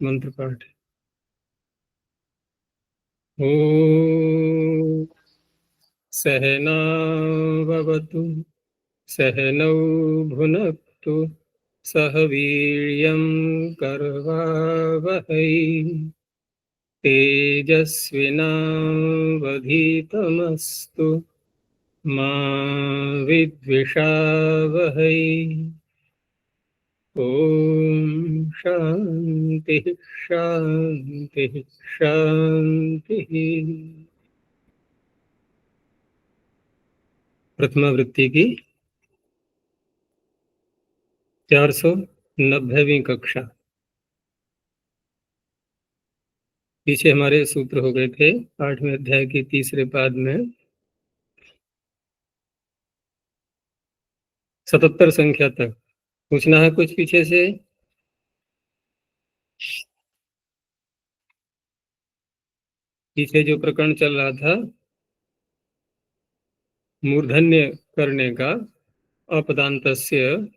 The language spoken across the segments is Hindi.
मंत्र पाठ। ओम सहनावतु सहनौ भुनक्तु सह वीर्यं करवावहै तेजस्विनावधीतमस्तु मा विद्विषावहै। ओम शांति शांति शांति। प्रथमा वृत्ति की 490वीं कक्षा। पीछे हमारे सूत्र हो गए थे 8वें अध्याय के तीसरे पाद में 77 संख्या तक पूछना है कुछ पीछे से। पीछे जो प्रकरण चल रहा था मूर्धन्य करने का, अपदान्तस्य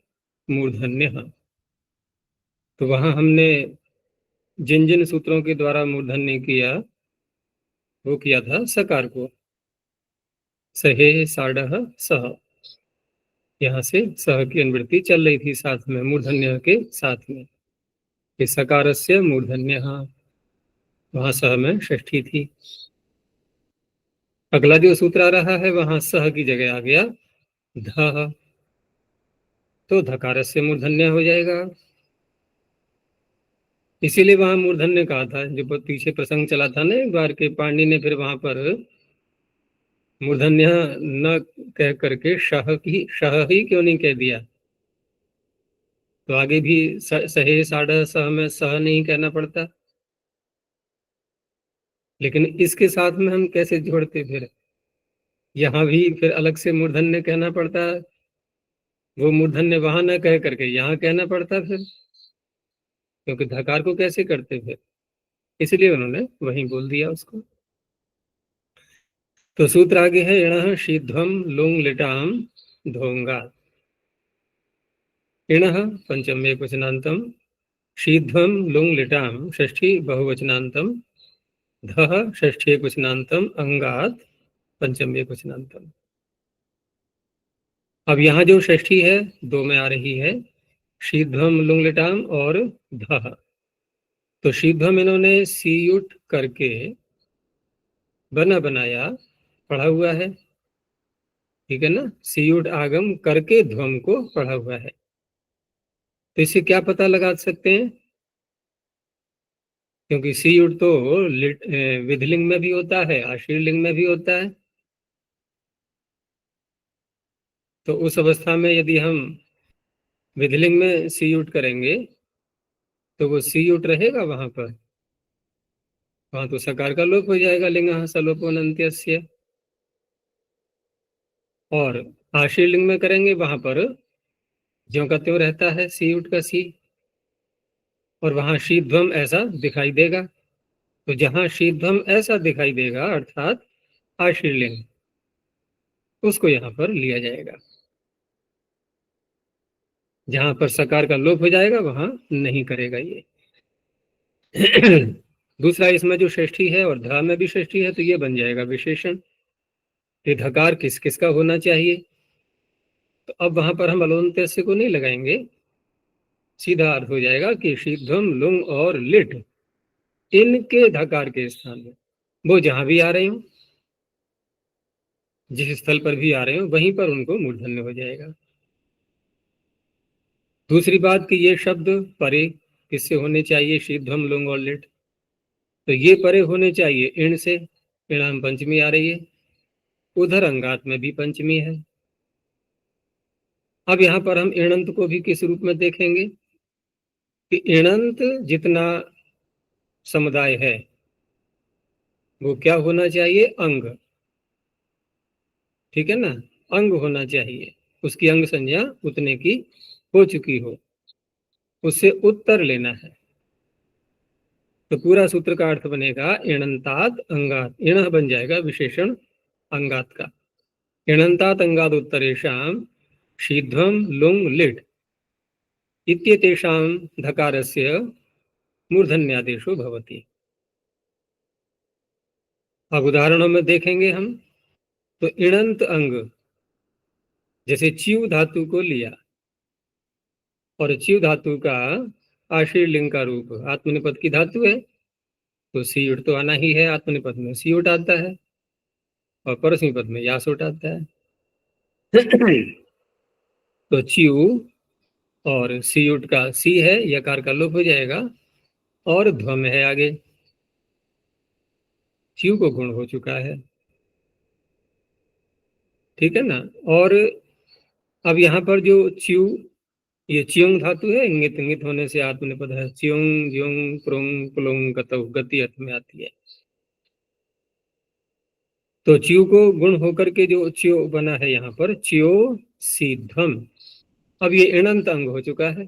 मूर्धन्यः, तो वहां हमने जिन जिन सूत्रों के द्वारा मूर्धन्य किया वो किया था सकार को। सहे साढ़ सह, यहाँ से सह की अनुवृत्ति चल रही थी साथ में मूर्धन्य के साथ में। सकारस्य मूर्धन्यः, वहां सह में षष्ठी थी। अगला जो सूत्र आ रहा है वहां सह की जगह आ गया ध, तो धकारस्य मूर्धन्य हो जाएगा। इसीलिए वहां मूर्धन्य कहा था। जो पीछे प्रसंग चला था ना एक बार के, पाणिनि ने फिर वहां पर मूर्धन्य न कह करके शह ही क्यों नहीं कह दिया। तो आगे भी सहे साढ़ सह में सह नहीं कहना पड़ता, लेकिन इसके साथ में हम कैसे जोड़ते, फिर यहाँ भी फिर अलग से मूर्धन्य कहना पड़ता। वो मूर्धन्य वहां न कह करके यहाँ कहना पड़ता फिर, क्योंकि धकार को कैसे करते फिर, इसलिए उन्होंने वहीं बोल दिया उसको। तो सूत्र आगे है इणः शीध्वम लुंग लिटाम धोंगा। इणः पंचम एकवचनांतम, शीध्वम लुंग लिटाम षष्ठी बहुवचनांतम, धः षष्ठी एकवचनांतम, अंगात पंचम एकवचनांतम। अब यहाँ जो षष्ठी है दो में आ रही है, शीध्वम लुंग लिटाम और धः। तो शीध्वम इन्होंने सीयुट करके बना बनाया पढ़ा हुआ है, ठीक है ना। सीयुट आगम करके ध्वम को पढ़ा हुआ है। तो इससे क्या पता लगा सकते हैं, क्योंकि सीयुट तो विधिलिंग में भी होता है, आशीर्लिंग में भी होता है। तो उस अवस्था में यदि हम विधिलिंग में सीयुट करेंगे तो वो सीयुट रहेगा वहां पर, वहां तो सकार का लोप हो जाएगा, लिंग सलोपोनन्त्यस्य। और आशीर्लिंग में करेंगे वहां पर ज्यों का त्यों रहता है सीयुट का सी, और वहां शीध्वम ऐसा दिखाई देगा। तो जहां शीध्वम ऐसा दिखाई देगा अर्थात आशीर्लिंग, उसको यहाँ पर लिया जाएगा। जहां पर सकार का लोप हो जाएगा वहां नहीं करेगा ये। दूसरा, इसमें जो षष्ठी है और धा में भी षष्ठी है, तो ये बन जाएगा विशेषण। ये धकार किस किस का होना चाहिए, तो अब वहां पर हम अलोन्त्यस्य को नहीं लगाएंगे, सीधा अर्थ हो जाएगा कि शीध्वम लुंग और लिट इनके धकार के स्थान में, वो जहां भी आ रहे हो, जिस स्थल पर भी आ रहे हो, वहीं पर उनको मूर्धन्य हो जाएगा। दूसरी बात कि ये शब्द परे किससे होने चाहिए, शीध्वम लुंग और लिट, तो ये परे होने चाहिए इण से। इणाम पंचमी आ रही है, उधर अंगात में भी पंचमी है। अब यहाँ पर हम इणंत को भी किस रूप में देखेंगे कि इणंत जितना समुदाय है वो क्या होना चाहिए, अंग, ठीक है ना, अंग होना चाहिए, उसकी अंग संज्ञा उतने की हो चुकी हो, उससे उत्तर लेना है। तो पूरा सूत्र का अर्थ बनेगा इणंतात अंगात, इण बन जाएगा विशेषण अंगात का। इणंतात अंगात उत्तरेषाम शीध्वम लुंग लिट इत्येतेषां धकारस्य मूर्धन्यादेशो भवति। अब उदाहरणों में देखेंगे हम, तो इणंत अंग, जैसे च्यू धातु को लिया, और च्यू धातु का आशीर्लिंग का रूप आत्मनिपद की धातु है, तो सीयुट तो आना ही है, आत्मनिपद में सीयुट आता है और परस्मैपद में यासुट आता है। तो च्यू और सीयुट का सी है, यकार का लोप हो जाएगा, और ध्वम है आगे, च्यू को गुण हो चुका है, ठीक है ना। और अब यहाँ पर जो च्यू, ये च्युंग धातु है, इंगित इंगित होने से आत्मनिपद है, च्युंग ज्युंग प्रुंग प्लुंग गतौ, गति अर्थ में आती है। तो च्यू को गुण होकर के जो च्यो बना है यहाँ पर, च्यो सीध्वम, अब ये इणंत अंग हो चुका है,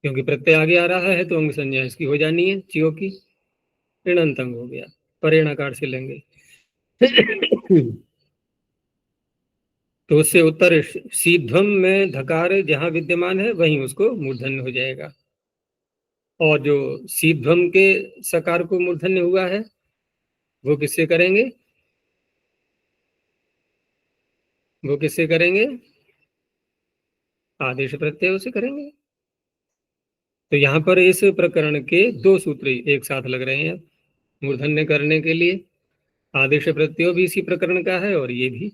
क्योंकि प्रत्यय आगे आ रहा है तो अंग संज्ञा इसकी हो जानी है, च्यो की, इणंत अंग हो गया, परेणाकार से लेंगे। तो उससे उत्तर सीध्वम में धकार जहां विद्यमान है वहीं उसको मूर्धन्य हो जाएगा, और जो सीध्वम के सकार को मूर्धन्य हुआ है वो किससे करेंगे, वो किससे करेंगे, आदेश प्रत्यय से करेंगे। तो यहाँ पर इस प्रकरण के दो सूत्र एक साथ लग रहे हैं मूर्धन्य करने के लिए, आदेश प्रत्यय भी इसी प्रकरण का है और ये भी,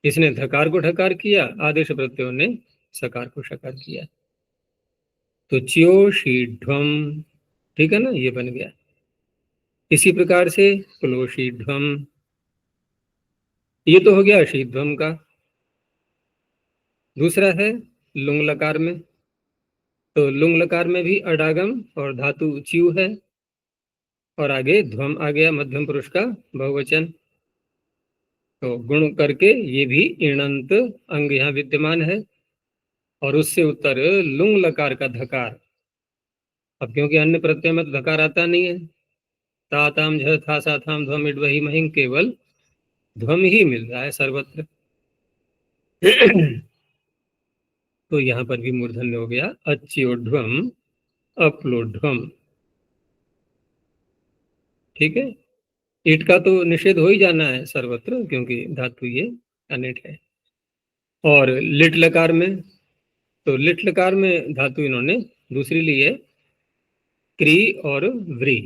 इसने धकार को ढकार किया, आदेश प्रत्यय ने सकार को शकार किया। तो च्यो शीध्वम, ठीक है ना, ये बन गया। इसी प्रकार से क्लोशीध्वम, ये तो हो गया शीध्वम का। दूसरा है लुंग लकार में, तो लुंग लकार में भी अडागम और धातु च्यू है, और आगे ध्वम आ गया, मध्यम पुरुष का बहुवचन, तो गुण करके ये भी इणंत अंग यहाँ विद्यमान है, और उससे उत्तर लुंग लकार का धकार। अब क्योंकि अन्य प्रत्यय में तो धकार आता नहीं है, ताताम झ था सा थाम ध्वम इड वही महिं, केवल ध्वम ही मिल रहा है सर्वत्र। तो यहाँ पर भी मूर्धन्य हो गया, अच्योध्वम अपलोध्वम, ठीक है। ईट का तो निषेध हो ही जाना है सर्वत्र, क्योंकि धातु ये अनिट है। और लिट लकार में, तो लिट लकार में धातु इन्होंने दूसरी ली है, क्री और व्री।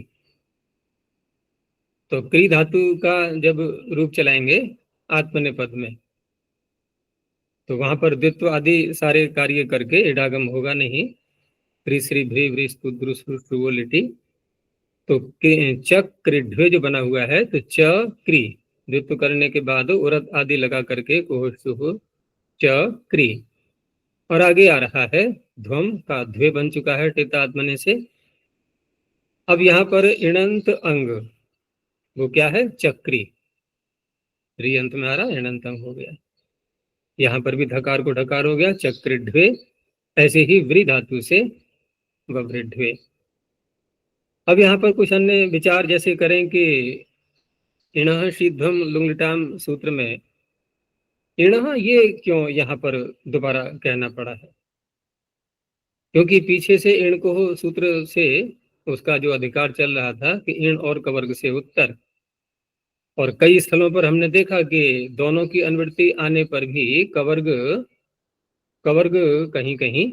तो क्री धातु का जब रूप चलाएंगे आत्मनेपद में, तो वहां पर द्वित्व आदि सारे कार्य करके इडागम होगा नहीं, क्री श्री भ्री व्री स्पुद्रु स्पृष्टु लिटी, तो चक्रिढ्वे जो बना हुआ है, तो च क्री द्वित्व करने के बाद उरत आदि लगा करके कोह च क्री, और आगे आ रहा है ध्वम का ध्वे बन चुका है टितात्मने से। अब यहाँ पर इणंत अंग वो क्या है, चक्री, री अंत में आ रहा, इणंत अंग हो गया। यहाँ पर भी धकार को ढकार हो गया, चक्रिढ्वे, ऐसे ही व्री धातु से वृद्धवे। अब यहाँ पर कुछ अन्य विचार जैसे करें कि इणः शीध्वम लुंगटाम सूत्र में इणः ये क्यों यहाँ पर दोबारा कहना पड़ा है, क्योंकि पीछे से इण को सूत्र से उसका जो अधिकार चल रहा था कि इण और कवर्ग से उत्तर, और कई स्थलों पर हमने देखा कि दोनों की अनुवृत्ति आने पर भी कवर्ग कवर्ग कहीं कहीं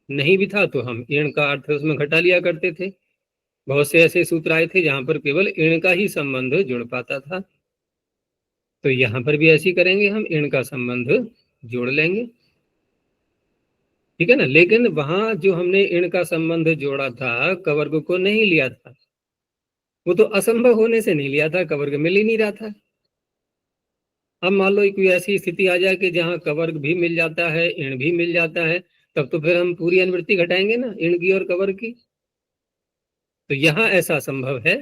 नहीं भी था, तो हम इण का अर्थ उसमें घटा लिया करते थे। बहुत से ऐसे सूत्र आए थे जहां पर केवल इण का ही संबंध जुड़ पाता था, तो यहाँ पर भी ऐसी करेंगे, हम इण का संबंध जोड़ लेंगे, ठीक है ना। लेकिन वहां जो हमने इण का संबंध जोड़ा था, कवर्ग को नहीं लिया था, वो तो असंभव होने से नहीं लिया था, कवर्ग मिल ही नहीं रहा था। अब मान लो कोई ऐसी स्थिति आ जाए कि जहाँ कवर्ग भी मिल जाता है, इण भी मिल जाता है, तब तो फिर हम पूरी अनुवृत्ति घटाएंगे ना, इण की और कवर्ग की। तो यहाँ ऐसा संभव है,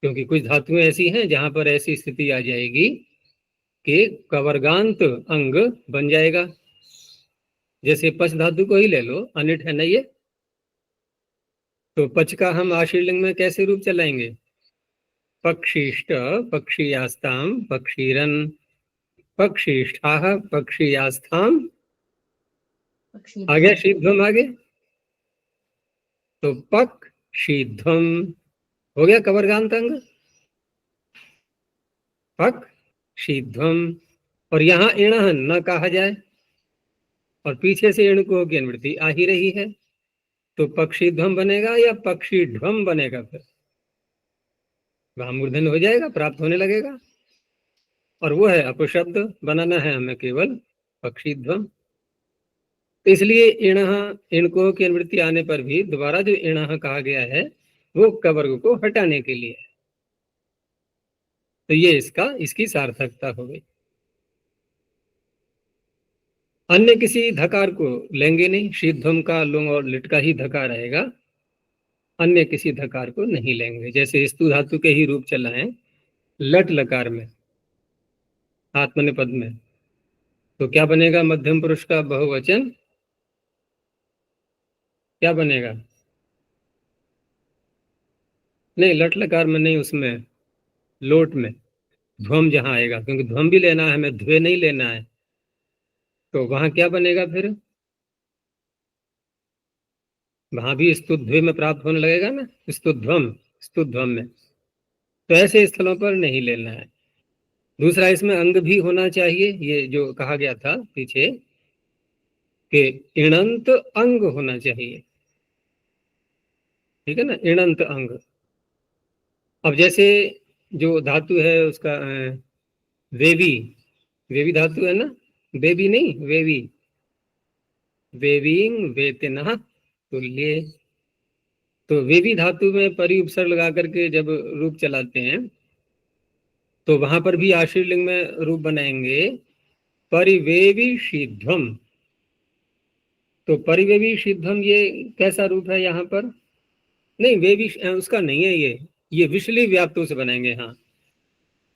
क्योंकि कुछ धातुएं ऐसी हैं जहां पर ऐसी स्थिति आ जाएगी कि कवर्गांत अंग बन जाएगा। जैसे पच धातु को ही ले लो, अनिट है ना ये, तो पच का हम आशीर्लिंग में कैसे रूप चलाएंगे, पक्षिष्ट पक्षीयास्ताम पक्षीरन, पक्षिष्ठाः पक्षीयास्थाम, आ गया शीध्वम आगे। तो पक शीध्वम हो गया कवर्गांत अंग, पक शीध्वम। और यहां इण न कहा जाए और पीछे से इण को की अनुवृत्ति आ ही रही है, तो पक्षीध्वम बनेगा या पक्षी ध्वम बनेगा, फिर वहां मूर्धन्य हो जाएगा, प्राप्त होने लगेगा। और वो है अपशब्द, बनाना है हमें केवल पक्षीध्वम। तो इसलिए इणः इणको की अनुवृत्ति आने पर भी दोबारा जो इणः कहा गया है वो कवर्ग को हटाने के लिए, तो ये इसकी सार्थकता हो गई। अन्य किसी धकार को लेंगे नहीं, शीध्वम का लुंग और लिट का ही धकार रहेगा, अन्य किसी धकार को नहीं लेंगे। जैसे स्तु धातु के ही रूप चला है लट लकार में, आत्मनेपद में, तो क्या बनेगा? मध्यम पुरुष का बहुवचन क्या बनेगा? नहीं, लट लकार में नहीं, उसमें लोट में ध्वम जहां आएगा, क्योंकि ध्वम भी लेना है हमें, ध्वे नहीं लेना है, तो वहां क्या बनेगा फिर? वहां भी स्तुध्वे में प्राप्त होने लगेगा ना, स्तुध्वम में। तो ऐसे स्थलों पर नहीं लेना है। दूसरा, इसमें अंग भी होना चाहिए, ये जो कहा गया था पीछे कि इणंत अंग होना चाहिए, ठीक है ना, इणंत अंग। अब जैसे जो धातु है उसका वेवी, वेवी धातु है ना, बेबी नहीं, वेवी, वेविंग वेतिना तुल्य। तो वेवी धातु में परि उपसर्ग लगा करके जब रूप चलाते हैं तो वहां पर भी आश्रय लिंग में रूप बनाएंगे परिवेवी शीध्वम। तो परिवेवी शीध्वम ये कैसा रूप है यहाँ पर? नहीं, वेवी उसका नहीं है, ये विशली व्याप्तों से बनाएंगे, हाँ,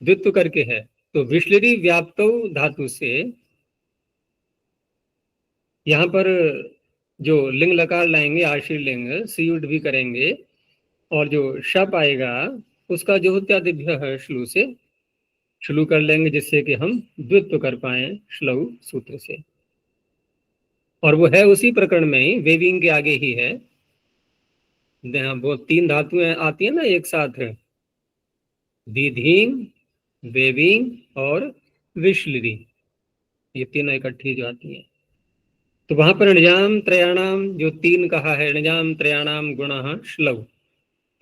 द्वित्व करके है। तो विशलरी व्याप्तो धातु से यहाँ पर जो लिंग लकार लाएंगे, आश्रय लिंग सीयुड भी करेंगे, और जो शप आएगा उसका जो इत्यादिभ्य है श्लू से श्लू कर लेंगे, जिससे कि हम द्वित्व कर पाए श्लऊ सूत्र से। और वो है उसी प्रकरण में ही, वेविंग के आगे ही है, वो तीन धातुएं आती है ना एक साथ, दीधिंग, वेविंग और विश्लरी, ये तीनों इकट्ठी जो आती है। तो वहां पर निजाम त्रयाणाम जो तीन कहा है, निजाम त्रयाणाम गुण श्लव,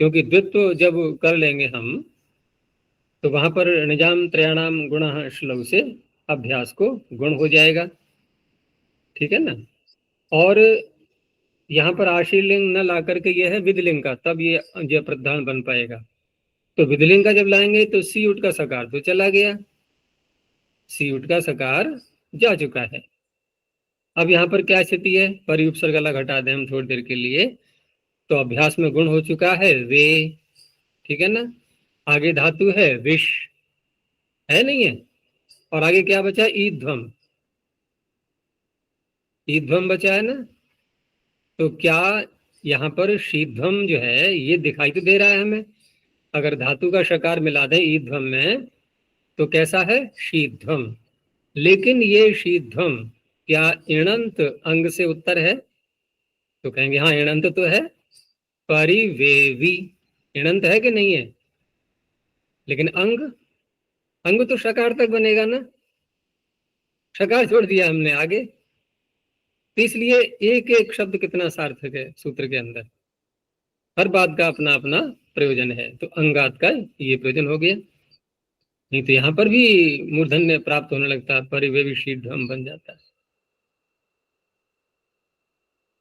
क्योंकि द्वित्व जब कर लेंगे हम तो वहां पर निजाम त्रयाणाम गुण श्लव से अभ्यास को गुण हो जाएगा, ठीक है ना। और यहाँ पर आशीलिंग न ला करके यह है विधिलिंग का, तब ये जय प्रधान बन पाएगा। तो विधिलिंग का जब लाएंगे तो सी उठ का सकार तो चला गया, सी उठ का सकार जा चुका है। अब यहाँ पर क्या स्थिति है? परि उपसर्ग अलग हटा दें हम थोड़ी देर के लिए, तो अभ्यास में गुण हो चुका है वे, ठीक है ना। आगे धातु है विष, है नहीं है, और आगे क्या बचा? ईध्वम, ईध्वम बचा है ना। तो क्या यहाँ पर शीध्वम जो है ये दिखाई तो दे रहा है हमें, अगर धातु का शकार मिला दें ईध्वम में तो कैसा है? शीध्वम। लेकिन ये शीध्वम क्या इणंत अंग से उत्तर है? तो कहेंगे हाँ इणंत तो है, परिवेवी इणंत है कि नहीं है, लेकिन अंग, अंग तो शकार तक बनेगा ना, शकार छोड़ दिया हमने आगे। तो इसलिए एक एक शब्द कितना सार्थक है सूत्र के अंदर, हर बात का अपना अपना प्रयोजन है। तो अंगात का ये प्रयोजन हो गया, नहीं तो यहाँ पर भी मूर्धन्य प्राप्त होने लगता है, परिवेवी शीघ्रम बन जाता है।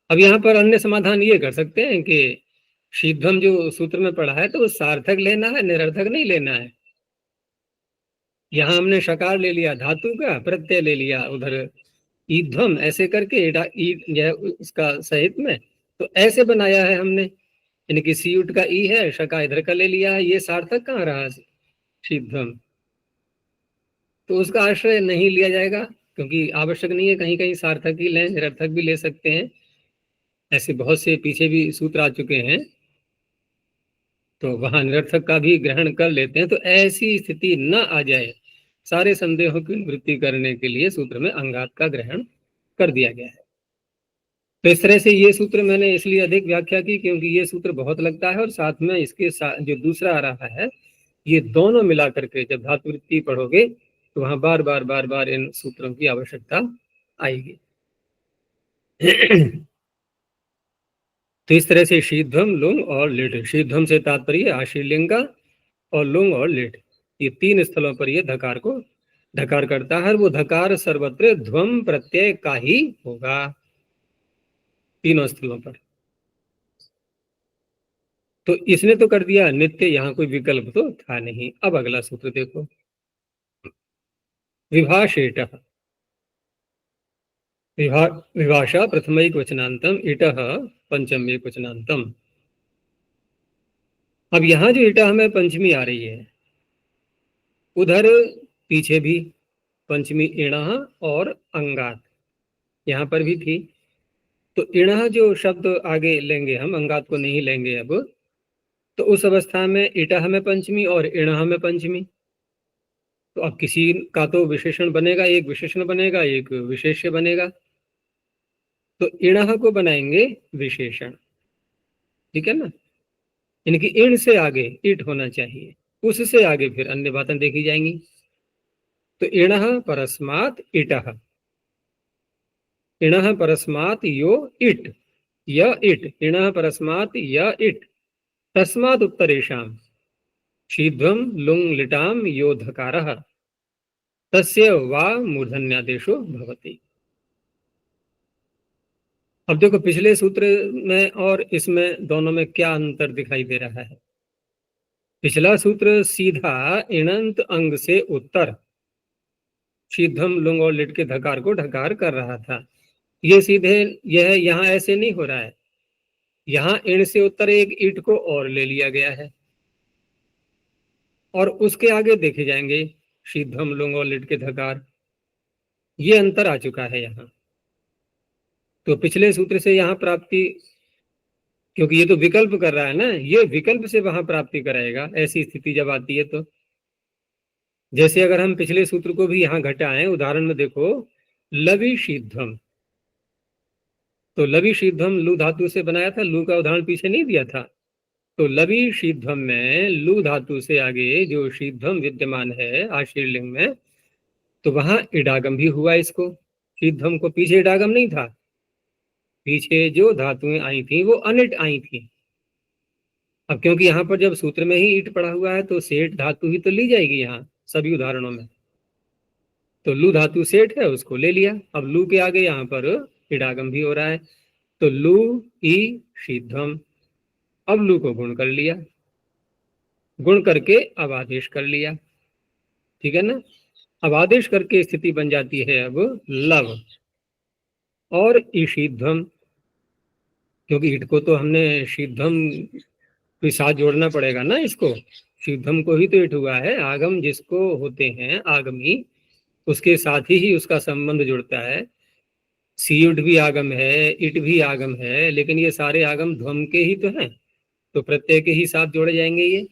अब यहाँ पर अन्य समाधान ये कर सकते हैं कि शीघ्रम जो सूत्र में पढ़ा है तो वो सार्थक लेना है, निरर्थक नहीं लेना है। यहाँ हमने शकार ले लिया धातु का, प्रत्यय ले लिया उधर ईध्वम, ऐसे करके उसका सहित में, तो ऐसे बनाया है हमने, यानी कि सीयुट का ई है, शका इधर का ले लिया है, ये सार्थक कहाँ रहा शीघ्रम? तो उसका आश्रय नहीं लिया जाएगा, क्योंकि आवश्यक नहीं है, कहीं कहीं सार्थक ही लें, निरर्थक भी ले सकते हैं, ऐसे बहुत से पीछे भी सूत्र आ चुके हैं, तो वहां निरर्थक का भी ग्रहण कर लेते हैं। तो ऐसी स्थिति न आ जाए, सारे संदेहों की निवृत्ति करने के लिए सूत्र में अंगात का ग्रहण कर दिया गया है। तो इस तरह से ये सूत्र मैंने इसलिए अधिक व्याख्या की क्योंकि ये सूत्र बहुत लगता है, और साथ में इसके साथ जो दूसरा आ रहा है, ये दोनों मिला करके जब धातुवृत्ति पढ़ोगे तो वहां बार बार बार बार इन सूत्रों की आवश्यकता आएगी। तो इस तरह से शीध्वम, लुंग और लिट। शीध्वम से तात्पर्य आशीर्लिंग का, और लुंग और लिट, ये तीन स्थलों पर ये धकार को धकार करता है। वो धकार सर्वत्र ध्वम प्रत्यय का ही होगा, तीनों स्थलों पर। तो इसने तो कर दिया नित्य, यहाँ कोई विकल्प तो था नहीं। अब अगला सूत्र देखो, विभाषेट। विभाषा प्रथमैक वचनांतम, इटः पंचमेक वचनांतम। अब यहाँ जो इटः में पंचमी आ रही है, उधर पीछे भी पंचमी इणः और अंगात यहाँ पर भी थी। तो इणः जो शब्द आगे लेंगे हम, अंगात को नहीं लेंगे अब, तो उस अवस्था में इटः में पंचमी और इणः में पंचमी। तो अब किसी का तो विशेषण बनेगा, एक विशेषण बनेगा, एक विशेष्य बनेगा। तो इणः को बनाएंगे विशेषण, ठीक है ना। इनकी इण से आगे इट होना चाहिए, उससे आगे फिर अन्य बातें देखी जाएंगी। तो इणः परस्मात् इटः, इणः परस्मात् यो इट, य इट, इणः परस्मात् य इट, तस्मात् उत्तरेषां शीध्वं लुंग लिटाम यो धकारः तस्य वा मूर्धन्यादेशो भवति। अब देखो पिछले सूत्र में और इसमें दोनों में क्या अंतर दिखाई दे रहा है। पिछला सूत्र सीधा इणंत अंग से उत्तर शीध्वम लुंग और लिट के धकार को ढकार कर रहा था। ये सीधे यह यहाँ ऐसे नहीं हो रहा है, यहाँ इण से उत्तर एक ईट को और ले लिया गया है, और उसके आगे देखे जाएंगे शीध्वम लुंग और लिट के धकार। ये अंतर आ चुका है यहाँ। तो पिछले सूत्र से यहाँ प्राप्ति, क्योंकि ये तो विकल्प कर रहा है ना, ये विकल्प से वहां प्राप्ति कराएगा ऐसी स्थिति जब आती है। तो जैसे अगर हम पिछले सूत्र को भी यहाँ घटाएं, उदाहरण में देखो, लवि शीध्वम। तो लवि शीध्वम लू धातु से बनाया था, लू का उदाहरण पीछे नहीं दिया था। तो लवि शीध्वम में लू धातु से आगे जो शीध्वम विद्यमान है आशीर्लिंग में, तो वहां इडागम भी हुआ इसको। शीध्वम को पीछे इडागम नहीं था, पीछे जो धातुएं आई थी वो अनिट आई थी। अब क्योंकि यहाँ पर जब सूत्र में ही ईट पड़ा हुआ है तो सेठ धातु ही तो ली जाएगी यहाँ सभी उदाहरणों में। तो लू धातु सेठ है, उसको ले लिया। अब लू के आगे यहाँ पर इडागम भी हो रहा है, तो लू ई शीध्वम। अब लू को गुण कर लिया, गुण करके अब आदेश कर लिया, ठीक है ना। अब आदेश करके स्थिति बन जाती है अब लव और ईशीध्वम, क्योंकि ईट को तो हमने शीध्वम के साथ जोड़ना पड़ेगा ना इसको। शीध्वम को ही तो ईट हुआ है, आगम जिसको होते हैं आगमी, उसके साथ ही उसका संबंध जुड़ता है। सीयुट भी आगम है, इट भी आगम है, लेकिन ये सारे आगम ध्वम के ही तो हैं, तो प्रत्यय के ही साथ जोड़े जाएंगे ये।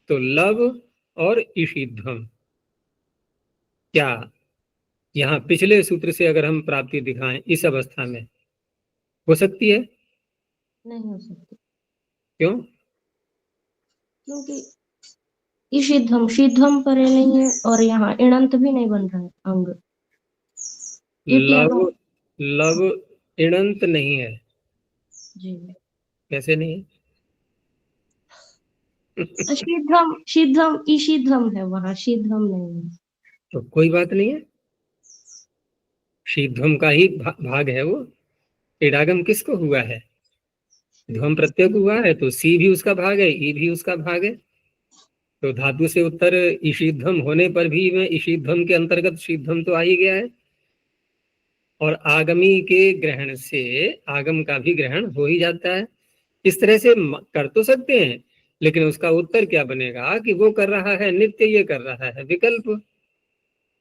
तो लव और ईशीध्वम, क्या यहाँ पिछले सूत्र से अगर हम प्राप्ति दिखाएं इस अवस्था में हो सकती है? नहीं हो सकती। क्यों? क्योंकि ईशिध्वम शीध्वम पर नहीं है, और यहाँ इणंत भी नहीं बन रहा है अंग। लव लव इणंत नहीं है जी, कैसे नहीं? शीध्वम शीध्वम ईशिध्वम है, वहां शीध्वम नहीं है। तो कोई बात नहीं है, शीध्वम का ही भाग है वो। इडागम किसको हुआ है? ध्वम प्रत्यय को हुआ है, तो सी भी उसका भाग है, ई भी उसका भाग है। तो धातु से उत्तर ईशीध्वम होने पर भी में ईशीध्वम के अंतर्गत शीध्वम तो आ ही गया है, और आगमी के ग्रहण से आगम का भी ग्रहण हो ही जाता है। इस तरह से कर तो सकते हैं, लेकिन उसका उत्तर क्या बनेगा कि वो कर रहा है नित्य, ये कर रहा है विकल्प।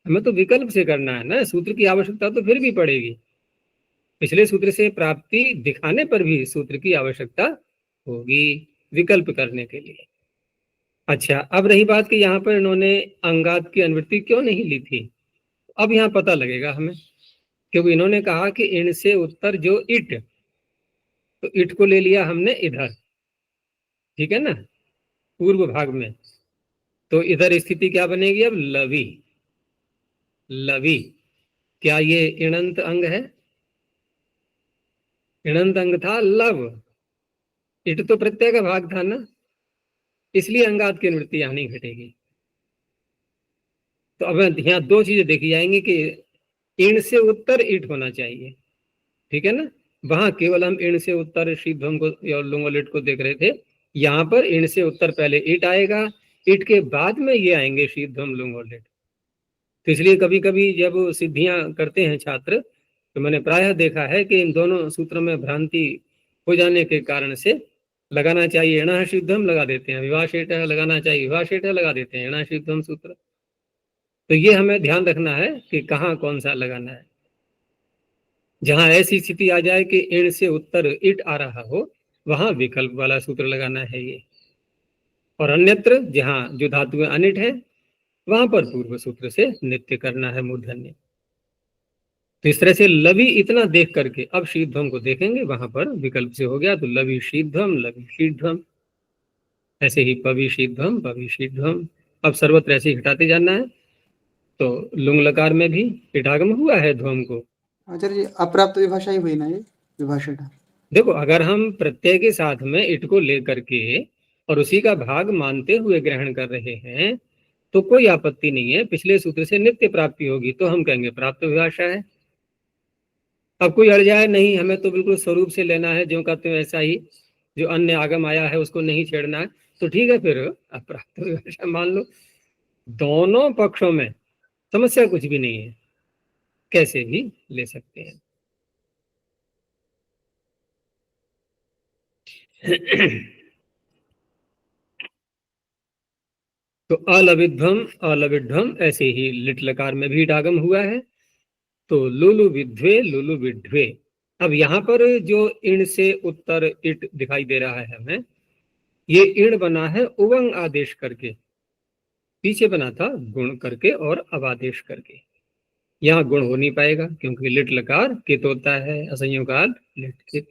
हमें तो विकल्प से करना है ना, सूत्र की आवश्यकता तो फिर भी पड़ेगी। पिछले सूत्र से प्राप्ति दिखाने पर भी सूत्र की आवश्यकता होगी विकल्प करने के लिए। अच्छा, अब रही बात कि यहाँ पर इन्होंने अंगात की अनुवृत्ति क्यों नहीं ली थी। अब यहाँ पता लगेगा हमें, क्योंकि इन्होंने कहा कि इण से उत्तर जो इट, तो इट को ले लिया हमने इधर, ठीक है ना, पूर्व भाग में। तो इधर स्थिति क्या बनेगी अब? लवी। लवी, क्या ये इणंत अंग है? इणंत अंग था लव। इट तो प्रत्यय का भाग था ना, इसलिए अंगात की निवृत्ति यहां नहीं घटेगी। तो अब यहाँ दो चीजें देखी जाएंगी कि इण से उत्तर इट होना चाहिए, ठीक है ना। वहां केवल हम इण से उत्तर शीध्वम को या लुंगोलिट को देख रहे थे, यहाँ पर इण से उत्तर पहले इट आएगा, इट के बाद में ये आएंगे शीध्वम लुंगोलिट। तो इसलिए कभी कभी जब सिद्धियां करते हैं छात्र, तो मैंने प्रायः देखा है कि इन दोनों सूत्रों में भ्रांति हो जाने के कारण से लगाना चाहिए एणः शीध्वम लगा देते हैं, विवाह लगाना चाहिए विवाह लगा देते हैं एणः शीध्वम सूत्र। तो ये हमें ध्यान रखना है कि कहाँ कौन सा लगाना है। जहां ऐसी स्थिति आ जाए कि इण से उत्तर इट आ रहा हो, वहां विकल्प वाला सूत्र लगाना है ये। और अन्यत्र जहां जो धातुएं अनिट है, वहां पर पूर्व सूत्र से नित्य करना है मूर्धन्य। तो इस तरह से लवि इतना देख करके अब शीध्वम को देखेंगे, वहां पर विकल्प से हो गया तो लवि शीध्वम लवि शीध्वम। ऐसे ही पवि शीध्वम पवि शीध्वम। अब सर्वत्र ऐसे ही हटाते जाना है। तो लुंग लकार में भी इटागम हुआ है ध्वम को। आचार्य जी, अप्राप्त विभाषा ही हुई ना ये विभाषा? देखो, अगर हम प्रत्यय के साथ में इट को लेकर के और उसी का भाग मानते हुए ग्रहण कर रहे हैं, तो कोई आपत्ति नहीं है, पिछले सूत्र से नित्य प्राप्ति होगी, तो हम कहेंगे प्राप्त विभाषा है। अब कोई अड़ जाए, नहीं हमें तो बिल्कुल स्वरूप से लेना है, जो कहते हैं ऐसा ही, जो अन्य आगम आया है उसको नहीं छेड़ना है, तो ठीक है, फिर अप्राप्त विभाषा मान लो। दोनों पक्षों में समस्या कुछ भी नहीं है, कैसे भी ले सकते हैं। तो अलविध्वम अलविध्वम ऐसे ही लिट लकार में भी डागम हुआ है। तो लुलु विध्वे लुलु विध्वे। अब यहाँ पर जो इण से उत्तर इट दिखाई दे रहा है हमें, ये इण बना है उवंग आदेश करके, पीछे बना था गुण करके और अवादेश करके। यहाँ गुण हो नहीं पाएगा क्योंकि लिट लकार कित होता है, असंयोगाल लिट कित,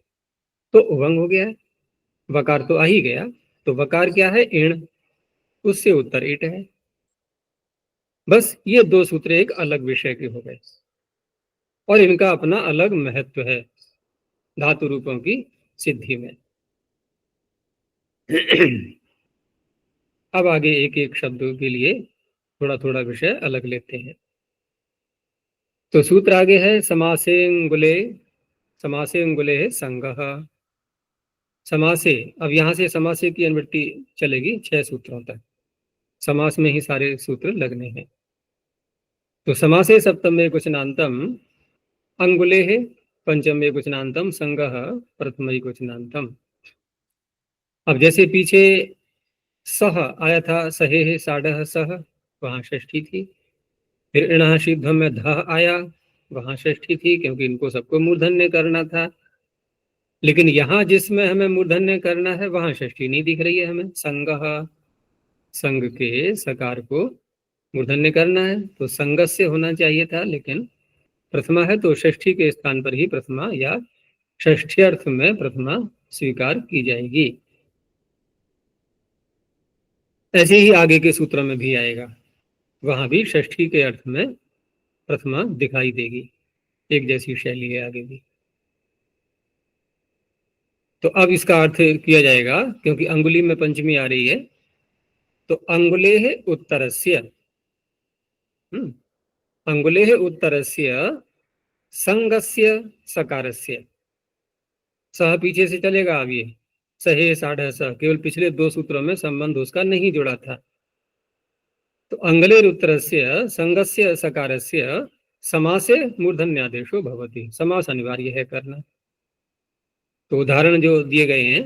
तो उवंग हो गया है। वकार तो आ ही गया, तो वकार क्या है? इण, उससे उत्तर इट है। बस ये दो सूत्र एक अलग विषय के हो गए और इनका अपना अलग महत्व है धातु रूपों की सिद्धि में। अब आगे एक एक शब्द के लिए थोड़ा थोड़ा विषय अलग लेते हैं। तो सूत्र आगे है समासेंगुले, समासेंगुले संगः। समासे, अब यहां से समासे की अनुवृत्ति चलेगी 6 सूत्रों तक, समास में ही सारे सूत्र लगने हैं। तो समासे सप्तमे क्वचनांतम अंगुले है, पंचमे क्वचनांतम संगः प्रथम क्वचनांतम। अब जैसे पीछे सह आया था, सहे साढ़ सह, वहां षष्ठी थी। फिर इणः शीध्वम में ध आया, वहां षष्ठी थी क्योंकि इनको सबको मूर्धन्य करना था। लेकिन यहाँ जिसमें हमें मूर्धन्य करना है वहां षष्ठी नहीं दिख रही है हमें। संगः, संग के सकार को मूर्धन्य करना है, तो संगस्य होना चाहिए था, लेकिन प्रथमा है तो षष्ठी के स्थान पर ही प्रथमा या षष्ठ्यर्थ में प्रथमा स्वीकार की जाएगी। ऐसे ही आगे के सूत्र में भी आएगा, वहां भी षष्ठी के अर्थ में प्रथमा दिखाई देगी। एक जैसी शैली है आगे भी। तो अब इसका अर्थ किया जाएगा, क्योंकि अंगुली में पंचमी आ रही है, तो अंगुलेः उत्तरस्य, अंगुलेः उत्तरस्य संगस्य सकारस्य। सह पीछे से चलेगा। अब ये सहे साढ़ सह, केवल पिछले 2 सूत्रों में संबंध उसका नहीं जुड़ा था। तो अंगलेर उत्तरस्य संगस्य सकारस्य समासे मूर्धन्यादेशो भवति। समास अनिवार्य है करना। तो उदाहरण जो दिए गए हैं,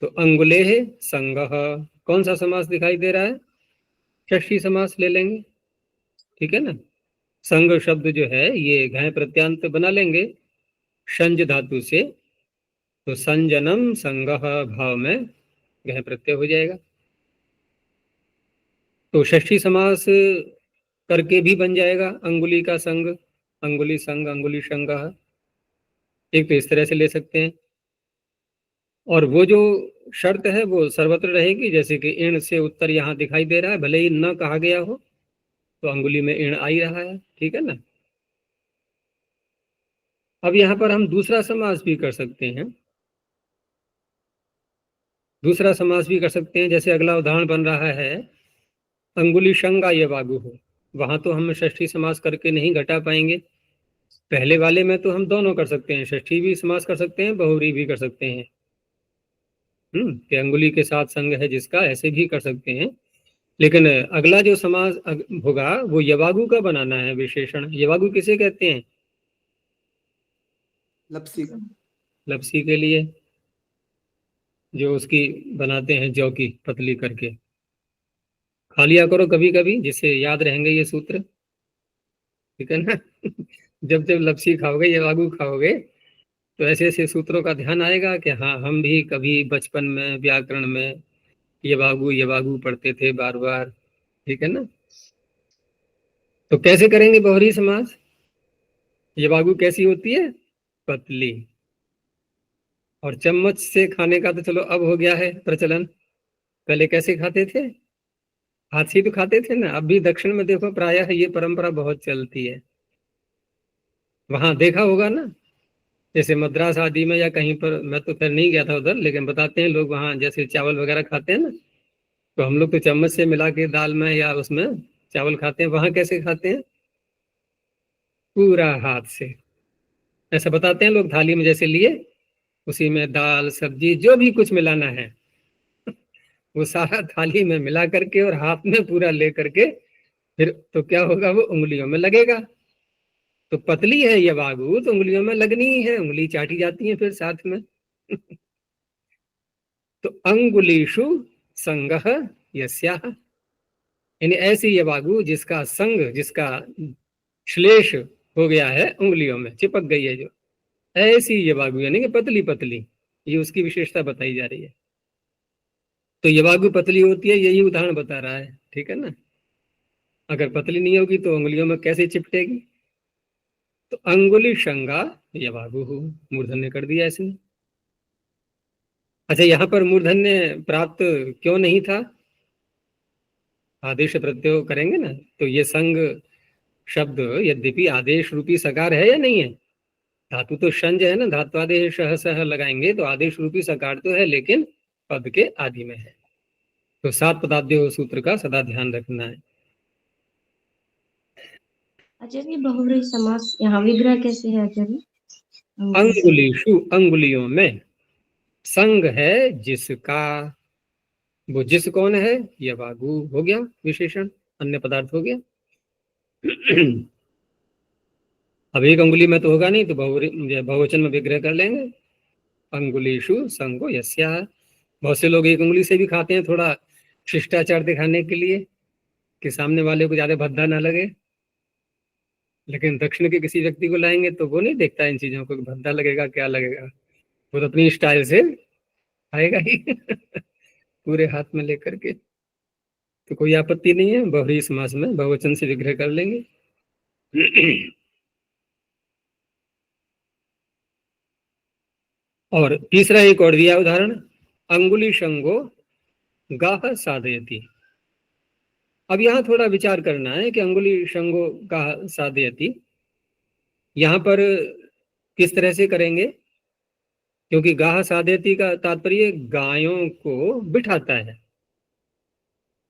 तो अंगुलेः संगः, कौन सा समास दिखाई दे रहा है? षष्ठी समास ले लेंगे, ठीक है ना। संग शब्द जो है ये घय प्रत्यांत बना लेंगे शंज धातु से, तो संजनम संगः भाव में घय प्रत्यय हो जाएगा। तो षष्ठी समास करके भी बन जाएगा अंगुली का संग, अंगुली संग अंगुली संगः। एक तो इस तरह से ले सकते हैं। और वो जो शर्त है वो सर्वत्र रहेगी, जैसे कि इण से उत्तर यहाँ दिखाई दे रहा है, भले ही न कहा गया हो तो अंगुली में इण आ ही रहा है, ठीक है ना। अब यहाँ पर हम दूसरा समास भी कर सकते हैं, दूसरा समास भी कर सकते हैं। जैसे अगला उदाहरण बन रहा है अंगुली शंगा ये बागु हो, वहां तो हम षष्ठी समास करके नहीं घटा पाएंगे। पहले वाले में तो हम दोनों कर सकते हैं, षष्ठी भी समास कर सकते हैं, बहुरी भी कर सकते हैं। कि अंगुली के साथ संग है जिसका, ऐसे भी कर सकते हैं। लेकिन अगला जो समास होगा वो यवागु का बनाना है विशेषण। यवागु किसे कहते हैं? लपसी का। लपसी के लिए, जो उसकी बनाते हैं जौ की पतली करके। खा लिया करो कभी कभी, जिससे याद रहेंगे ये सूत्र, ठीक है ना। जब जब लपसी खाओगे, यवागु खाओगे, तो ऐसे ऐसे सूत्रों का ध्यान आएगा कि हाँ हम भी कभी बचपन में व्याकरण में यवागु यवागु पढ़ते थे बार बार, ठीक है ना। तो कैसे करेंगे बहुरी समास? यवागु कैसी होती है? पतली। और चम्मच से खाने का तो चलो अब हो गया है प्रचलन, पहले कैसे खाते थे? हाथ से तो खाते थे ना। अब भी दक्षिण में देखो प्रायः ये परंपरा बहुत चलती है, वहां देखा होगा ना, जैसे मद्रास आदि में या कहीं पर, मैं तो खैर नहीं गया था उधर, लेकिन बताते हैं लोग वहां जैसे चावल वगैरह खाते हैं ना, तो हम लोग तो चम्मच से मिला के दाल में या उसमें चावल खाते हैं। वहां कैसे खाते हैं? पूरा हाथ से, ऐसा बताते हैं लोग। थाली में जैसे लिए, उसी में दाल सब्जी जो भी कुछ मिलाना है वो सारा थाली में मिला करके और हाथ में पूरा ले करके, फिर तो क्या होगा, वो उंगलियों में लगेगा। तो पतली है ये बागु, तो उंगलियों में लगनी ही है, उंगली चाटी जाती है फिर साथ में। तो अंगुलीषु संगह यस्याह, यानी ऐसी ये बागु जिसका संग, जिसका श्लेष हो गया है, उंगलियों में चिपक गई है जो, ऐसी ये बागु यानी कि पतली पतली, ये उसकी विशेषता बताई जा रही है। तो ये बागु पतली होती है, यही उदाहरण बता रहा है, ठीक है ना। अगर पतली नहीं होगी तो उंगलियों में कैसे चिपटेगी? तो अंगुली शंगा ये बागु हो, मूर्धन्य कर दिया इसने। अच्छा, यहाँ पर मूर्धन्य प्राप्त क्यों नहीं था? आदेश प्रत्यय करेंगे ना, तो ये संग शब्द यद्यपि आदेश रूपी सकार है या नहीं है? धातु तो शंज है ना, धात्वादेश सह सह लगाएंगे तो आदेश रूपी सकार तो है, लेकिन पद के आदि में है। तो सात पदाद्यो सूत्र का सदा ध्यान रखना है। आचार्य बहुव्रीहि समास यहाँ विग्रह कैसे है आचार्य? अंगुलीषु, अंगुलियों में, संग है जिसका, वो जिस कौन है? ये बागु हो गया विशेषण, अन्य पदार्थ हो गया। अब एक अंगुली में तो होगा नहीं, तो बहुवचन में विग्रह कर लेंगे। अंगुलीषु संगो यस्या। बहुत से लोग एक उंगली से भी खाते हैं, थोड़ा शिष्टाचार दिखाने के लिए कि सामने वाले को ज्यादा भद्दा ना लगे। लेकिन दक्षिण के किसी व्यक्ति को लाएंगे तो वो नहीं देखता इन चीजों को, भद्दा लगेगा क्या लगेगा, वो तो अपनी स्टाइल से खाएगा ही। पूरे हाथ में लेकर के। तो कोई आपत्ति नहीं है, बहुरी समास में बहुवचन से विग्रह कर लेंगे। और तीसरा एक और दिया उदाहरण, अंगुली शंगो गाह साधयति। अब यहाँ थोड़ा विचार करना है कि अंगुली शंगो गाह साधयति यहाँ पर किस तरह से करेंगे, क्योंकि गाह साधयति का तात्पर्य गायों को बिठाता है।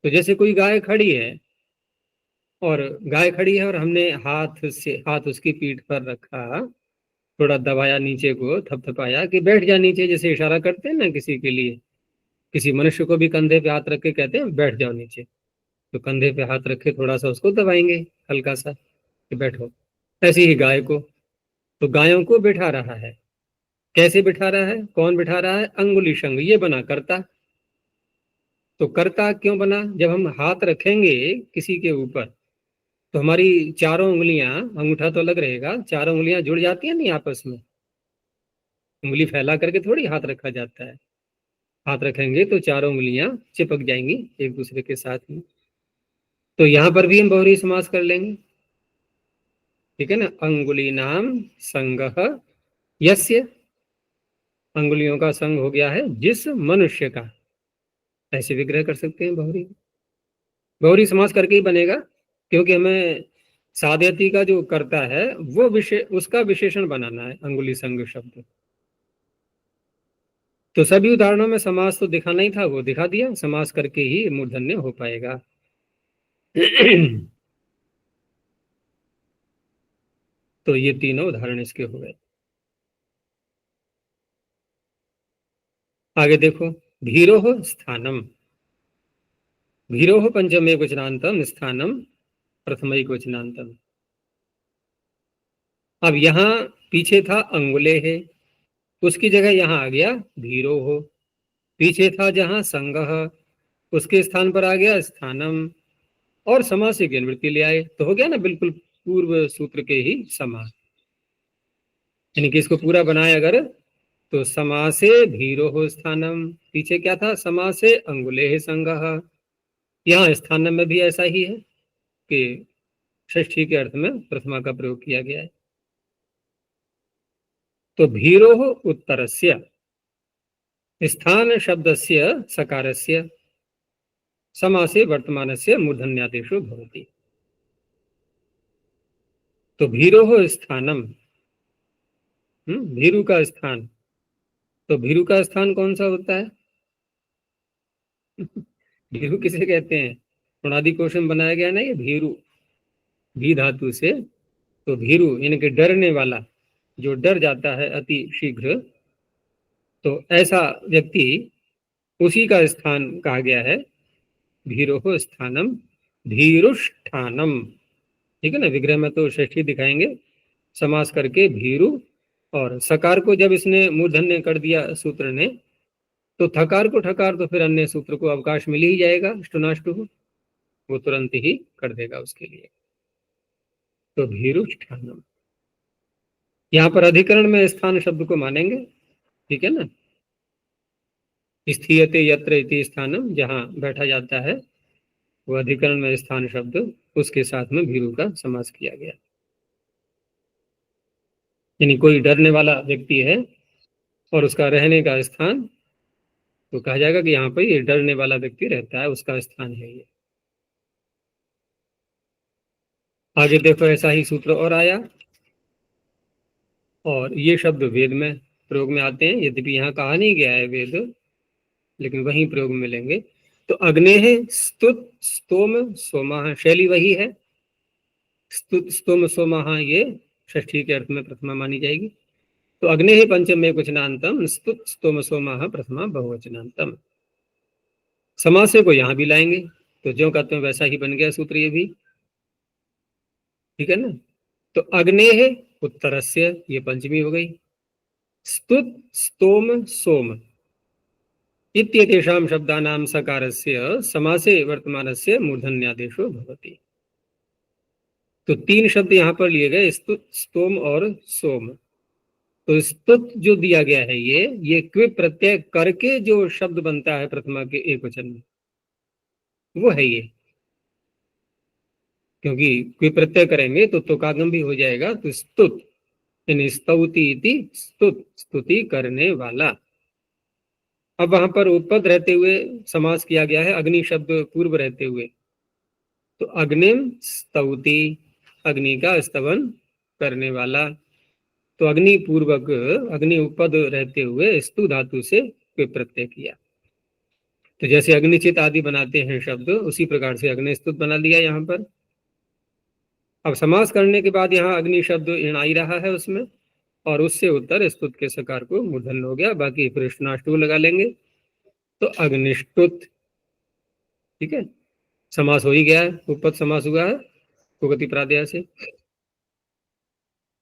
तो जैसे कोई गाय खड़ी है, और गाय खड़ी है और हमने हाथ उसकी पीठ पर रखा, थोड़ा दबाया नीचे को, थपथपाया कि बैठ जा नीचे, जैसे इशारा करते हैं ना किसी के लिए। किसी मनुष्य को भी कंधे पे हाथ रख के कहते हैं बैठ जाओ नीचे, तो कंधे पे हाथ रख के थोड़ा सा उसको दबाएंगे हल्का सा कि बैठो। ऐसे ही गाय को, तो गायों को बिठा रहा है। कैसे बिठा रहा है, कौन बिठा रहा है? अंगुली शंग, ये बना कर्ता। तो कर्ता क्यों बना? जब हम हाथ रखेंगे किसी के ऊपर, तो हमारी चारों उंगलियां, अंगूठा तो अलग रहेगा, चारों उंगलियां जुड़ जाती हैं नहीं आपस में, उंगली फैला करके थोड़ी हाथ रखा जाता है। हाथ रखेंगे तो चारों उंगलियां चिपक जाएंगी एक दूसरे के साथ में। तो यहां पर भी हम बहुरी समास कर लेंगे, ठीक है ना। अंगुली नाम संगह यस्य, अंगुलियों का संग हो गया है जिस मनुष्य का, ऐसे विग्रह कर सकते हैं बहुरी। बहुरी समास करके ही बनेगा, क्योंकि हमें साध्यति का जो करता है वो उसका विशेषण बनाना है अंगुली संग शब्द। तो सभी उदाहरणों में समास तो दिखाना ही था, वो दिखा दिया। समास करके ही मूर्धन्य हो पाएगा। तो ये तीनों उदाहरण इसके हो गए। आगे देखो, धीरोः स्थानम। धीरोः पंचमेकवचनान्तम, स्थानम प्रथमैकवचनान्तम। अब यहाँ पीछे था अंगुले है, उसकी जगह यहाँ आ गया धीरोः। पीछे था जहाँ संगः, उसके स्थान पर आ गया स्थानम। और समास की अनुवृत्ति ले आए, तो हो गया ना बिल्कुल पूर्व सूत्र के ही समान। यानी कि इसको पूरा बनाए अगर, तो समासे धीरोः स्थानम, पीछे क्या था, समासे अंगुले संगः। यहाँ स्थानम में भी ऐसा ही है कि षष्ठी के अर्थ में प्रथमा का प्रयोग किया गया है। तो भीरोः उत्तरस्य स्थान शब्दस्य सकारस्य समासे वर्तमानस्य मूर्धन्यादेशो भवति। तो भीरोः स्थानम, भीरु का स्थान। तो भीरु का स्थान कौन सा होता है? भीरु किसे कहते हैं? पुणादि कोशम बनाया गया ना ये भीरु, भी धातु से। तो भीरु यानी कि डरने वाला, जो डर जाता है अति शीघ्र, तो ऐसा व्यक्ति, उसी का स्थान कहा गया है भीरोः स्थानम भीरुष्ठानम। ठीक है ना, विग्रह में तो षष्ठी दिखाएंगे समास करके भीरु। और सकार को जब इसने मूर्धन्य कर दिया सूत्र ने, तो थकार को ठकार, तो फिर अन्य सूत्र को अवकाश मिल ही जाएगा, अष्टुनाष्टु, वो तुरंत ही कर देगा उसके लिए। तो भीरुष्ठानम, यहाँ पर अधिकरण में स्थान शब्द को मानेंगे। ठीक है ना, स्थीयते यत्र इति स्थानम, जहाँ बैठा जाता है वो अधिकरण में स्थान शब्द, उसके साथ में भीरु का समास किया गया। यानी कोई डरने वाला व्यक्ति है और उसका रहने का स्थान, तो कहा जाएगा कि यहाँ पर ये डरने वाला व्यक्ति रहता है, उसका स्थान है ये। आगे देखो, ऐसा ही सूत्र और आया, और ये शब्द वेद में प्रयोग में आते हैं। यद्यपि यहाँ कहा नहीं गया है वेद, लेकिन वहीं प्रयोग में मिलेंगे। तो अग्नेः स्तुत स्तोम सोमः, शैली वही है। स्तुत स्तोम सोमः ये षष्ठी के अर्थ में प्रथमा मानी जाएगी। तो अग्नेः पंचमेकवचनान्तम स्तुत स्तोम सोमः प्रथमा बहुवचनान्तम। समासे को यहाँ भी लाएंगे, तो जो कहते हैं वैसा ही बन गया सूत्र ये भी। ठीक है ना। तो अग्नेः उत्तरस्य, ये पंचमी हो गई। स्तुत स्तोम सोम इत्येतेषां शब्दानां सकारस्य समासे वर्तमानस्य मूर्धन्यादेशो भवति। तो तीन शब्द यहाँ पर लिए गए, स्तुत स्तोम और सोम। तो स्तुत जो दिया गया है ये क्विप प्रत्यय करके जो शब्द बनता है प्रथमा के एक वचन में, वो है ये। क्योंकि क्विप प्रत्यय करेंगे तो तुकागम भी हो जाएगा। तो स्तुत यानी स्तौति इति स्तुत, स्तुति करने वाला। अब वहां पर उपपद रहते हुए समास किया गया है, अग्नि शब्द पूर्व रहते हुए। तो अग्निम स्तौति, अग्नि का स्तवन करने वाला। तो अग्नि पूर्वक, अग्नि उपपद रहते हुए स्तु धातु से प्रत्यय किया। तो जैसे अग्निचित आदि बनाते हैं शब्द, उसी प्रकार से अग्निस्तुत बना लिया यहाँ पर। अब समास करने के बाद यहाँ अग्नि शब्द इणाई रहा है उसमें, और उससे उत्तर स्तुत के सकार को मूर्धन्य हो गया। बाकी फिर अष्टनाष्टु लगा लेंगे, तो अग्निष्टुत। ठीक है, समास हो ही गया है, उपपद समास हुआ है कुगति प्रादया से।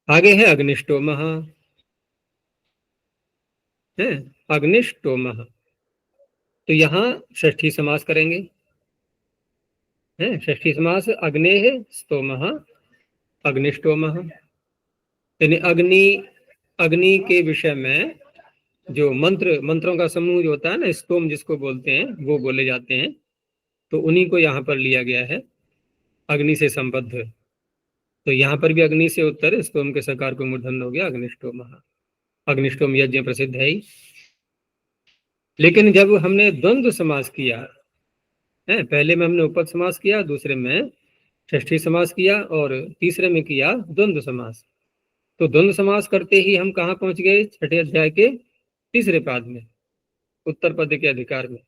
आगे है अग्निष्टोमः, है अग्निष्टोमः। तो यहाँ षष्ठी समास करेंगे, है षष्ठी समास। अग्नेः स्तोमः अग्निष्टोमः। यानी अग्नि के विषय में जो मंत्रों का समूह जो होता है ना, स्तोम जिसको बोलते हैं, वो बोले जाते हैं। तो उन्हीं को यहाँ पर लिया गया है अग्नि से संबद्ध। तो यहाँ पर भी अग्नि से उत्तर स्तोम के सकार को मूर्धन्य हो गया अग्निष्टोमः। अग्निष्टोम यज्ञ प्रसिद्ध है ही। लेकिन जब हमने द्वंद्व समास किया है, पहले में हमने उपपद समास किया, दूसरे में षष्ठी समास किया और तीसरे में किया द्वंद्व समास। तो द्वंद्व समास करते ही हम कहाँ पहुंच गए? छठे अध्याय के तीसरे पाद में, उत्तर पद के अधिकार में।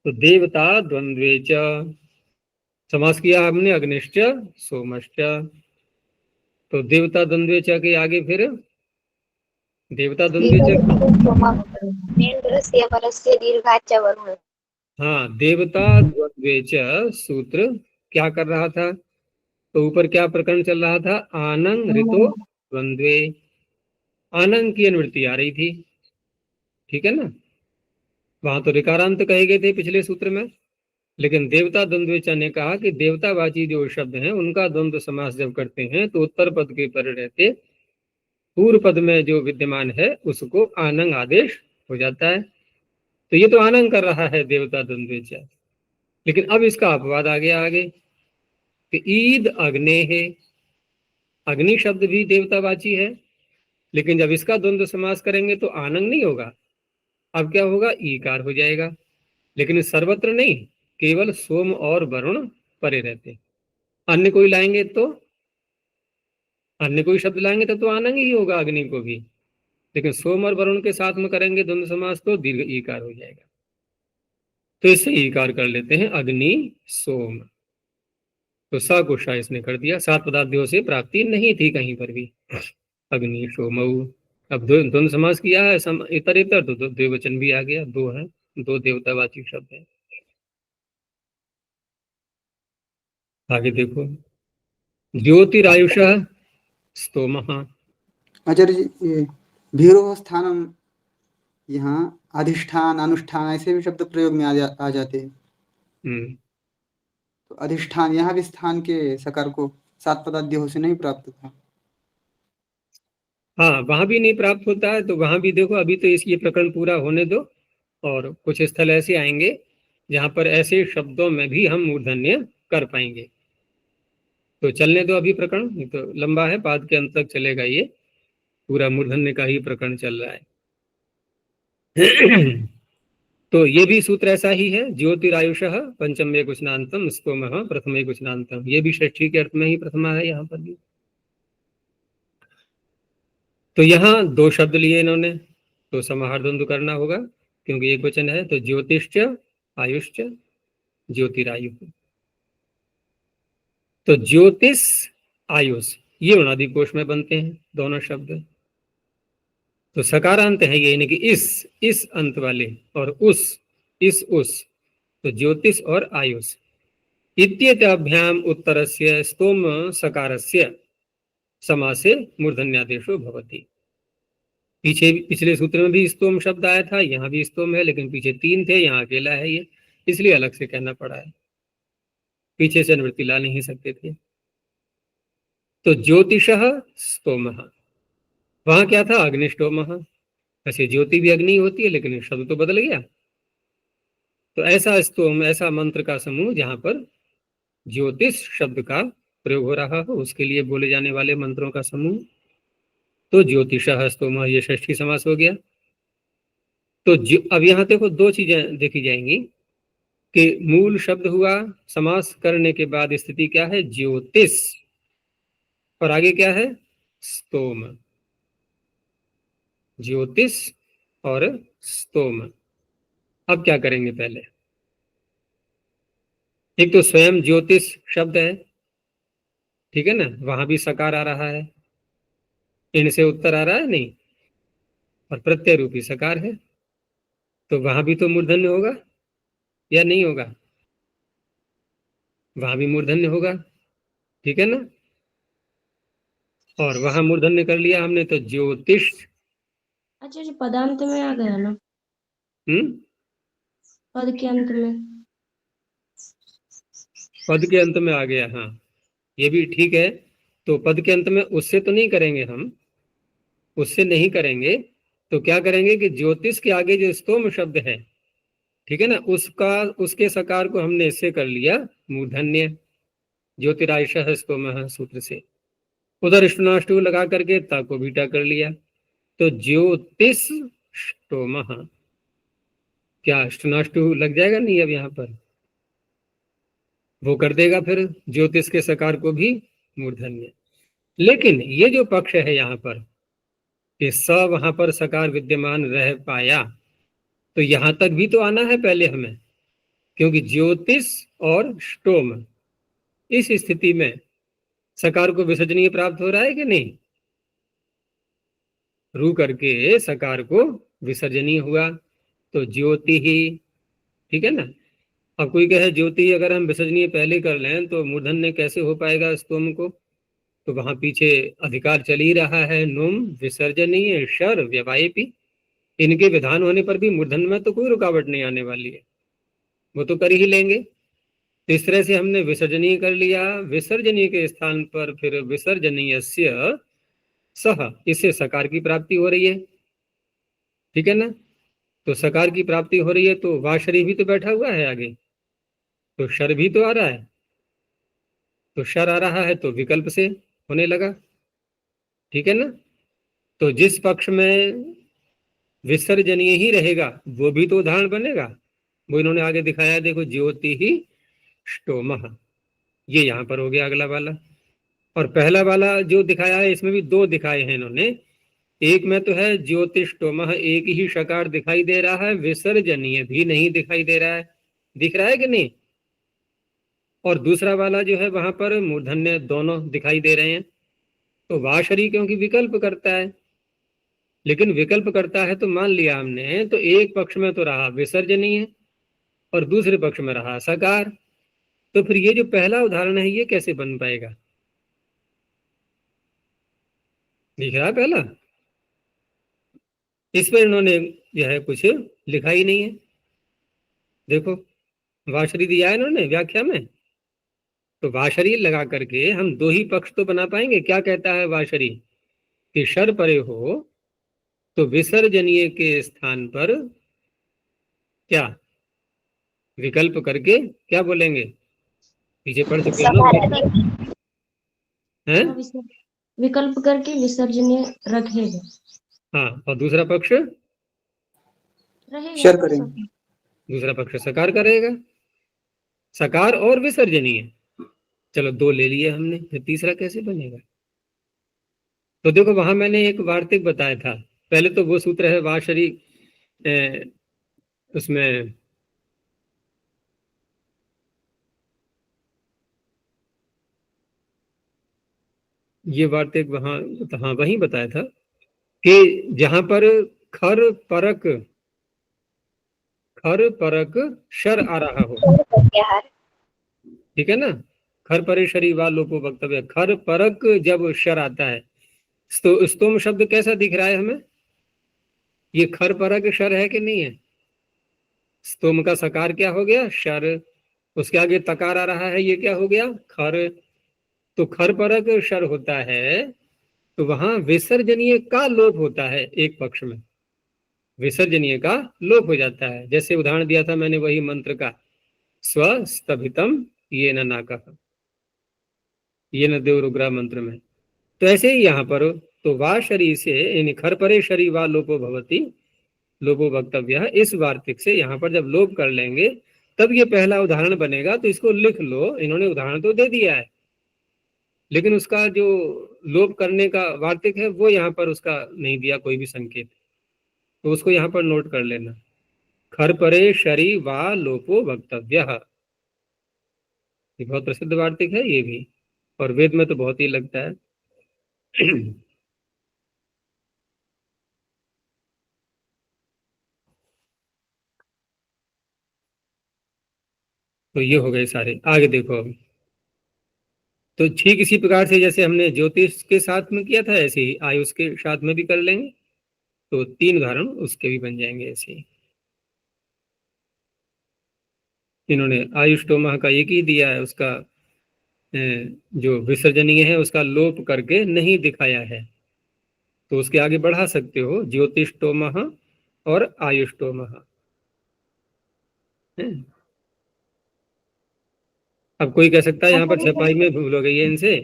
तो देवता द्वंद्वे च समास किया हमने अग्निश्च सोमश्च। तो देवता द्वंद्वे च के आगे फिर देवता द्वंद्वे च, मेन्द्रस्य परस्य दीर्घाच्च वरुण। हाँ, देवता द्वंद्वे च सूत्र क्या कर रहा था? तो ऊपर क्या प्रकरण चल रहा था? आनंग ऋतो द्वंद्वे। आनंग की अनुवृत्ति आ रही थी, ठीक है ना। वहां तो ऋकारांत कहे गए थे पिछले सूत्र में, लेकिन देवता द्वंद्वेचा ने कहा कि देवतावाची जो शब्द हैं उनका द्वंद्व समास जब करते हैं तो उत्तर पद के पर रहते पूर्व पद में जो विद्यमान है उसको आनंग आदेश हो जाता है। तो ये तो आनंग कर रहा है देवता द्वंद्वेचा, लेकिन अब इसका अपवाद आ गया आगे कि ईद अग्ने है। अग्नि शब्द भी देवतावाची है, लेकिन जब इसका द्वंद्व समास करेंगे तो आनंग नहीं होगा, अब क्या होगा? ईकार हो जाएगा। लेकिन सर्वत्र नहीं, केवल सोम और वरुण परे रहते। अन्य कोई लाएंगे तो अन्य कोई शब्द लाएंगे तब तो आनंद ही होगा अग्नि को भी, लेकिन सोम और वरुण के साथ में करेंगे द्वंद्व समास तो दीर्घ ईकार हो जाएगा। तो इससे ईकार कर लेते हैं अग्नि सोम। तो सा को शा इसने कर दिया। 7 पदार्थों से प्राप्ति नहीं थी कहीं पर भी। अग्नि सोमऊ, अब द्वंद्व समास किया है इतर इतर, तो द्विवचन भी आ गया, दो है, दो देवतावाची शब्द है। आगे देखो, ज्योतिरायुष स्तोमः। आचार्य जी, ये भीरो स्थानम, यहाँ अधिष्ठान अनुष्ठान ऐसे भी शब्द प्रयोग में आ जाते हैं। तो अधिष्ठान, यहाँ भी स्थान के सकार को 7 पदाद्यों से नहीं प्राप्त था। हाँ, वहां भी नहीं प्राप्त होता है। तो वहां भी देखो, अभी तो ये प्रकरण पूरा होने दो, और कुछ स्थल ऐसे आएंगे जहां पर ऐसे शब्दों में भी हम मूर्धन्य कर पाएंगे। तो चलने दो अभी प्रकरण, ये तो लंबा है, पाद के अंत तक चलेगा, ये पूरा मूर्धन्य का ही प्रकरण चल रहा है। तो ये भी सूत्र ऐसा ही है, ज्योतिरायुषः पंचमे कुशनांतम स्तोमः प्रथमे कुशनांतम। ये भी षष्ठी के अर्थ में ही प्रथमा है यहाँ पर भी। तो यहाँ 2 शब्द लिए इन्होंने, तो समाहार द्वंद्व करना होगा क्योंकि एक वचन है। तो ज्योतिश्च आयुश्च ज्योतिरायु। तो ज्योतिष आयुष ये उनादि कोश में बनते हैं दोनों शब्द। तो सकारांत है ये, यानी कि इस अंत वाले, और उस। तो ज्योतिष और आयुष इत्येताभ्याम उत्तरस्य स्तोम सकारस्य समासे मूर्धन्यादेशो भवति। पिछले सूत्र में भी स्तोम शब्द आया था, यहाँ भी स्तोम है, लेकिन पीछे 3 थे, यहाँ अकेला है ये, इसलिए अलग से कहना पड़ा है, पीछे से अनुवृत्ति ला नहीं सकते थे। तो ज्योतिषः स्तोमः, वहां क्या था? अग्निष्टोमः। ऐसे ज्योति भी अग्नि होती है, लेकिन शब्द तो बदल गया। तो ऐसा स्तोम, ऐसा मंत्र का समूह जहां पर ज्योतिष शब्द का प्रयोग हो रहा हो, उसके लिए बोले जाने वाले मंत्रों का समूह। तो ज्योतिषः स्तोमः ये षष्ठी समास हो गया। तो अब यहाँ देखो 2 चीजें देखी जाएंगी कि मूल शब्द हुआ, समास करने के बाद स्थिति क्या है? ज्योतिष, और आगे क्या है? स्तोम। ज्योतिष और स्तोम। अब क्या करेंगे? पहले एक तो स्वयं ज्योतिष शब्द है, ठीक है ना, वहां भी सकार आ रहा है, इनसे उत्तर आ रहा है नहीं, और प्रत्यय रूपी सकार है, तो वहां भी तो मूर्धन्य होगा या नहीं होगा? वहां भी मूर्धन्य होगा, ठीक है ना। और वहां मूर्धन्य कर लिया हमने, तो ज्योतिष। अच्छा जी, पदांत में आ गया ना, पद के अंत में। पद के अंत में आ गया, हाँ, ये भी ठीक है। तो पद के अंत में उससे तो नहीं करेंगे हम, उससे नहीं करेंगे, तो क्या करेंगे कि ज्योतिष के आगे जो स्तोम शब्द है, ठीक है ना, उसके सकार को हमने इससे कर लिया मूर्धन्य, ज्योतिरायुषः स्तोमः सूत्र से। उधर स्टुनाष्टु लगा करके ता को बीटा कर लिया। तो ज्योतिष ष्टोमः, क्या ष्टनाष्टु लग जाएगा? नहीं, अब यहाँ पर वो कर देगा फिर ज्योतिष के सकार को भी मूर्धन्य। लेकिन ये जो पक्ष है यहाँ पर कि स वहां पर सकार विद्यमान रह पाया, तो यहां तक भी तो आना है पहले हमें, क्योंकि ज्योतिष और स्टोम इस स्थिति में सकार को विसर्जनीय प्राप्त हो रहा है कि नहीं? रू करके सकार को विसर्जनीय हुआ तो ज्योति ही, ठीक है ना। अब कोई कहे ज्योति अगर हम विसर्जनीय पहले कर लें तो मूर्धन्य कैसे हो पाएगा स्तोम को? तो वहां पीछे अधिकार चल ही रहा है, नुम विसर्जनीय शर व्यवायपी। इनके विधान होने पर भी मूर्धन्य में तो कोई रुकावट नहीं आने वाली है, वो तो कर ही लेंगे। तो इस तरह से हमने विसर्जनीय कर लिया, विसर्जनीय के स्थान पर फिर विसर्जनीयस्य सह, इससे सकार की प्राप्ति हो रही है, ठीक है ना। तो सकार की प्राप्ति हो रही है तो वाशरी भी तो बैठा हुआ है आगे, तो शर भी तो आ रहा है, तो शर आ रहा है तो विकल्प से होने लगा, ठीक है ना। तो जिस पक्ष में विसर्जनीय ही रहेगा वो भी तो उदाहरण बनेगा, वो इन्होंने आगे दिखाया, देखो ज्योति ही ष्टोमः, ये यहाँ पर हो गया अगला वाला। और पहला वाला जो दिखाया है इसमें भी दो दिखाए हैं इन्होंने, एक में तो है ज्योतिष्टोमः, एक ही शकार दिखाई दे रहा है, विसर्जनीय भी नहीं दिखाई दे रहा है, दिख रहा है कि नहीं। और दूसरा वाला जो है वहां पर मूर्धन्य दोनों दिखाई दे रहे हैं। तो वाशरी क्योंकि विकल्प करता है, लेकिन विकल्प करता है तो मान लिया हमने, तो एक पक्ष में तो रहा विसर्जनीय और दूसरे पक्ष में रहा सकार, तो फिर ये जो पहला उदाहरण है ये कैसे बन पाएगा? दिख रहा है पहला, इस पर इन्होंने जो है कुछ लिखा ही नहीं है। देखो वाशरी दिया है इन्होंने व्याख्या में, तो वाशरी लगा करके हम दो ही पक्ष तो बना पाएंगे। क्या कहता है वाशरी कि शर परे हो तो विसर्जनीय के स्थान पर क्या विकल्प करके क्या बोलेंगे? पीछे पढ़ चुके हैं ना, हैं? विकल्प करके विसर्जनीय रखेगा। हाँ, और दूसरा पक्ष रहेगा, शर करेंगे। दूसरा पक्ष सकार करेगा, सकार और विसर्जनीय। चलो दो ले लिए हमने, फिर तीसरा कैसे बनेगा? तो देखो वहां मैंने एक वार्तिक बताया था, पहले तो वो सूत्र है वाशरी, उसमें ये वार्तिक वहां, हाँ वहीं बताया था कि जहां पर खर परक शर आ रहा हो, ठीक है ना। खर परे शरी वा लोपो वक्तव्य, खर परक जब शर आता है तो स्तोम शब्द कैसा दिख रहा है हमें? ये खर परक शर है कि नहीं है? स्तोम का सकार क्या हो गया? शर, उसके आगे तकार आ रहा है, ये क्या हो गया? खर। तो खर परक शर होता है तो वहां विसर्जनीय का लोप होता है, एक पक्ष में विसर्जनीय का लोप हो जाता है। जैसे उदाहरण दिया था मैंने वही मंत्र का, स्वस्तभितम ये न नाकः, ये न देवरुग्रह मंत्र में। तो ऐसे ही यहाँ पर तो वा शरी से इन खर परे शरी वा लोपो भवती लोपो वक्तव्य, इस वार्तिक से यहाँ पर जब लोप कर लेंगे तब ये पहला उदाहरण बनेगा। तो इसको लिख लो, इन्होंने उदाहरण तो दे दिया है लेकिन उसका जो लोप करने का वार्तिक है वो यहाँ पर उसका नहीं दिया कोई भी संकेत, तो उसको यहाँ पर नोट कर लेना। खर परे शरी वा लोपो वक्तव्य, ये बहुत प्रसिद्ध वार्तिक है ये भी, और वेद में तो बहुत ही लगता है। तो ये हो गए सारे। आगे देखो अब, तो ठीक इसी प्रकार से जैसे हमने ज्योतिष के साथ में किया था ऐसे ही आयुष के साथ में भी कर लेंगे, तो तीन उदाहरण उसके भी बन जाएंगे ऐसे ही। इन्होंने आयुष्टोमा का एक ही दिया है, उसका जो विसर्जनीय है उसका लोप करके नहीं दिखाया है, तो उसके आगे बढ़ा सकते हो ज्योतिष्टोमः और आयुष्टोमः। अब कोई कह सकता है यहाँ पर छपाई में भूल हो गई है इनसे,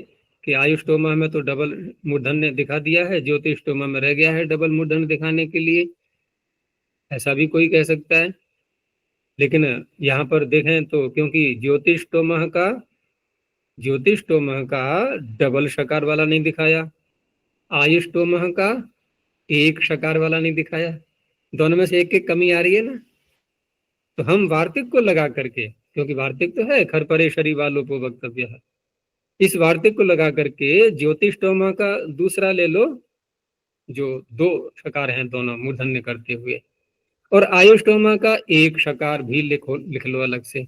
कि आयुष्टोमा में तो डबल मूर्धन्य दिखा दिया है, ज्योतिष्टोमा में रह गया है डबल मूर्धन्य दिखाने के लिए, ऐसा भी कोई कह सकता है। लेकिन यहाँ पर देखें तो क्योंकि ज्योतिष्टोमह का डबल शकार वाला नहीं दिखाया, आयुष्टोमह का एक शकार वाला नहीं दिखाया, दोनों में से एक कमी आ रही है ना। तो हम वार्तिक को लगा करके, क्योंकि वार्तिक तो है खर परे शरी वालोपो वक्तव्य है, इस वार्तिक को लगा करके ज्योतिष्टोमा का दूसरा ले लो, जो दो शकार हैं दोनों मूर्धन्य करते हुए, और आयुष्टोमा का एक शकार भी लिख लो अलग से,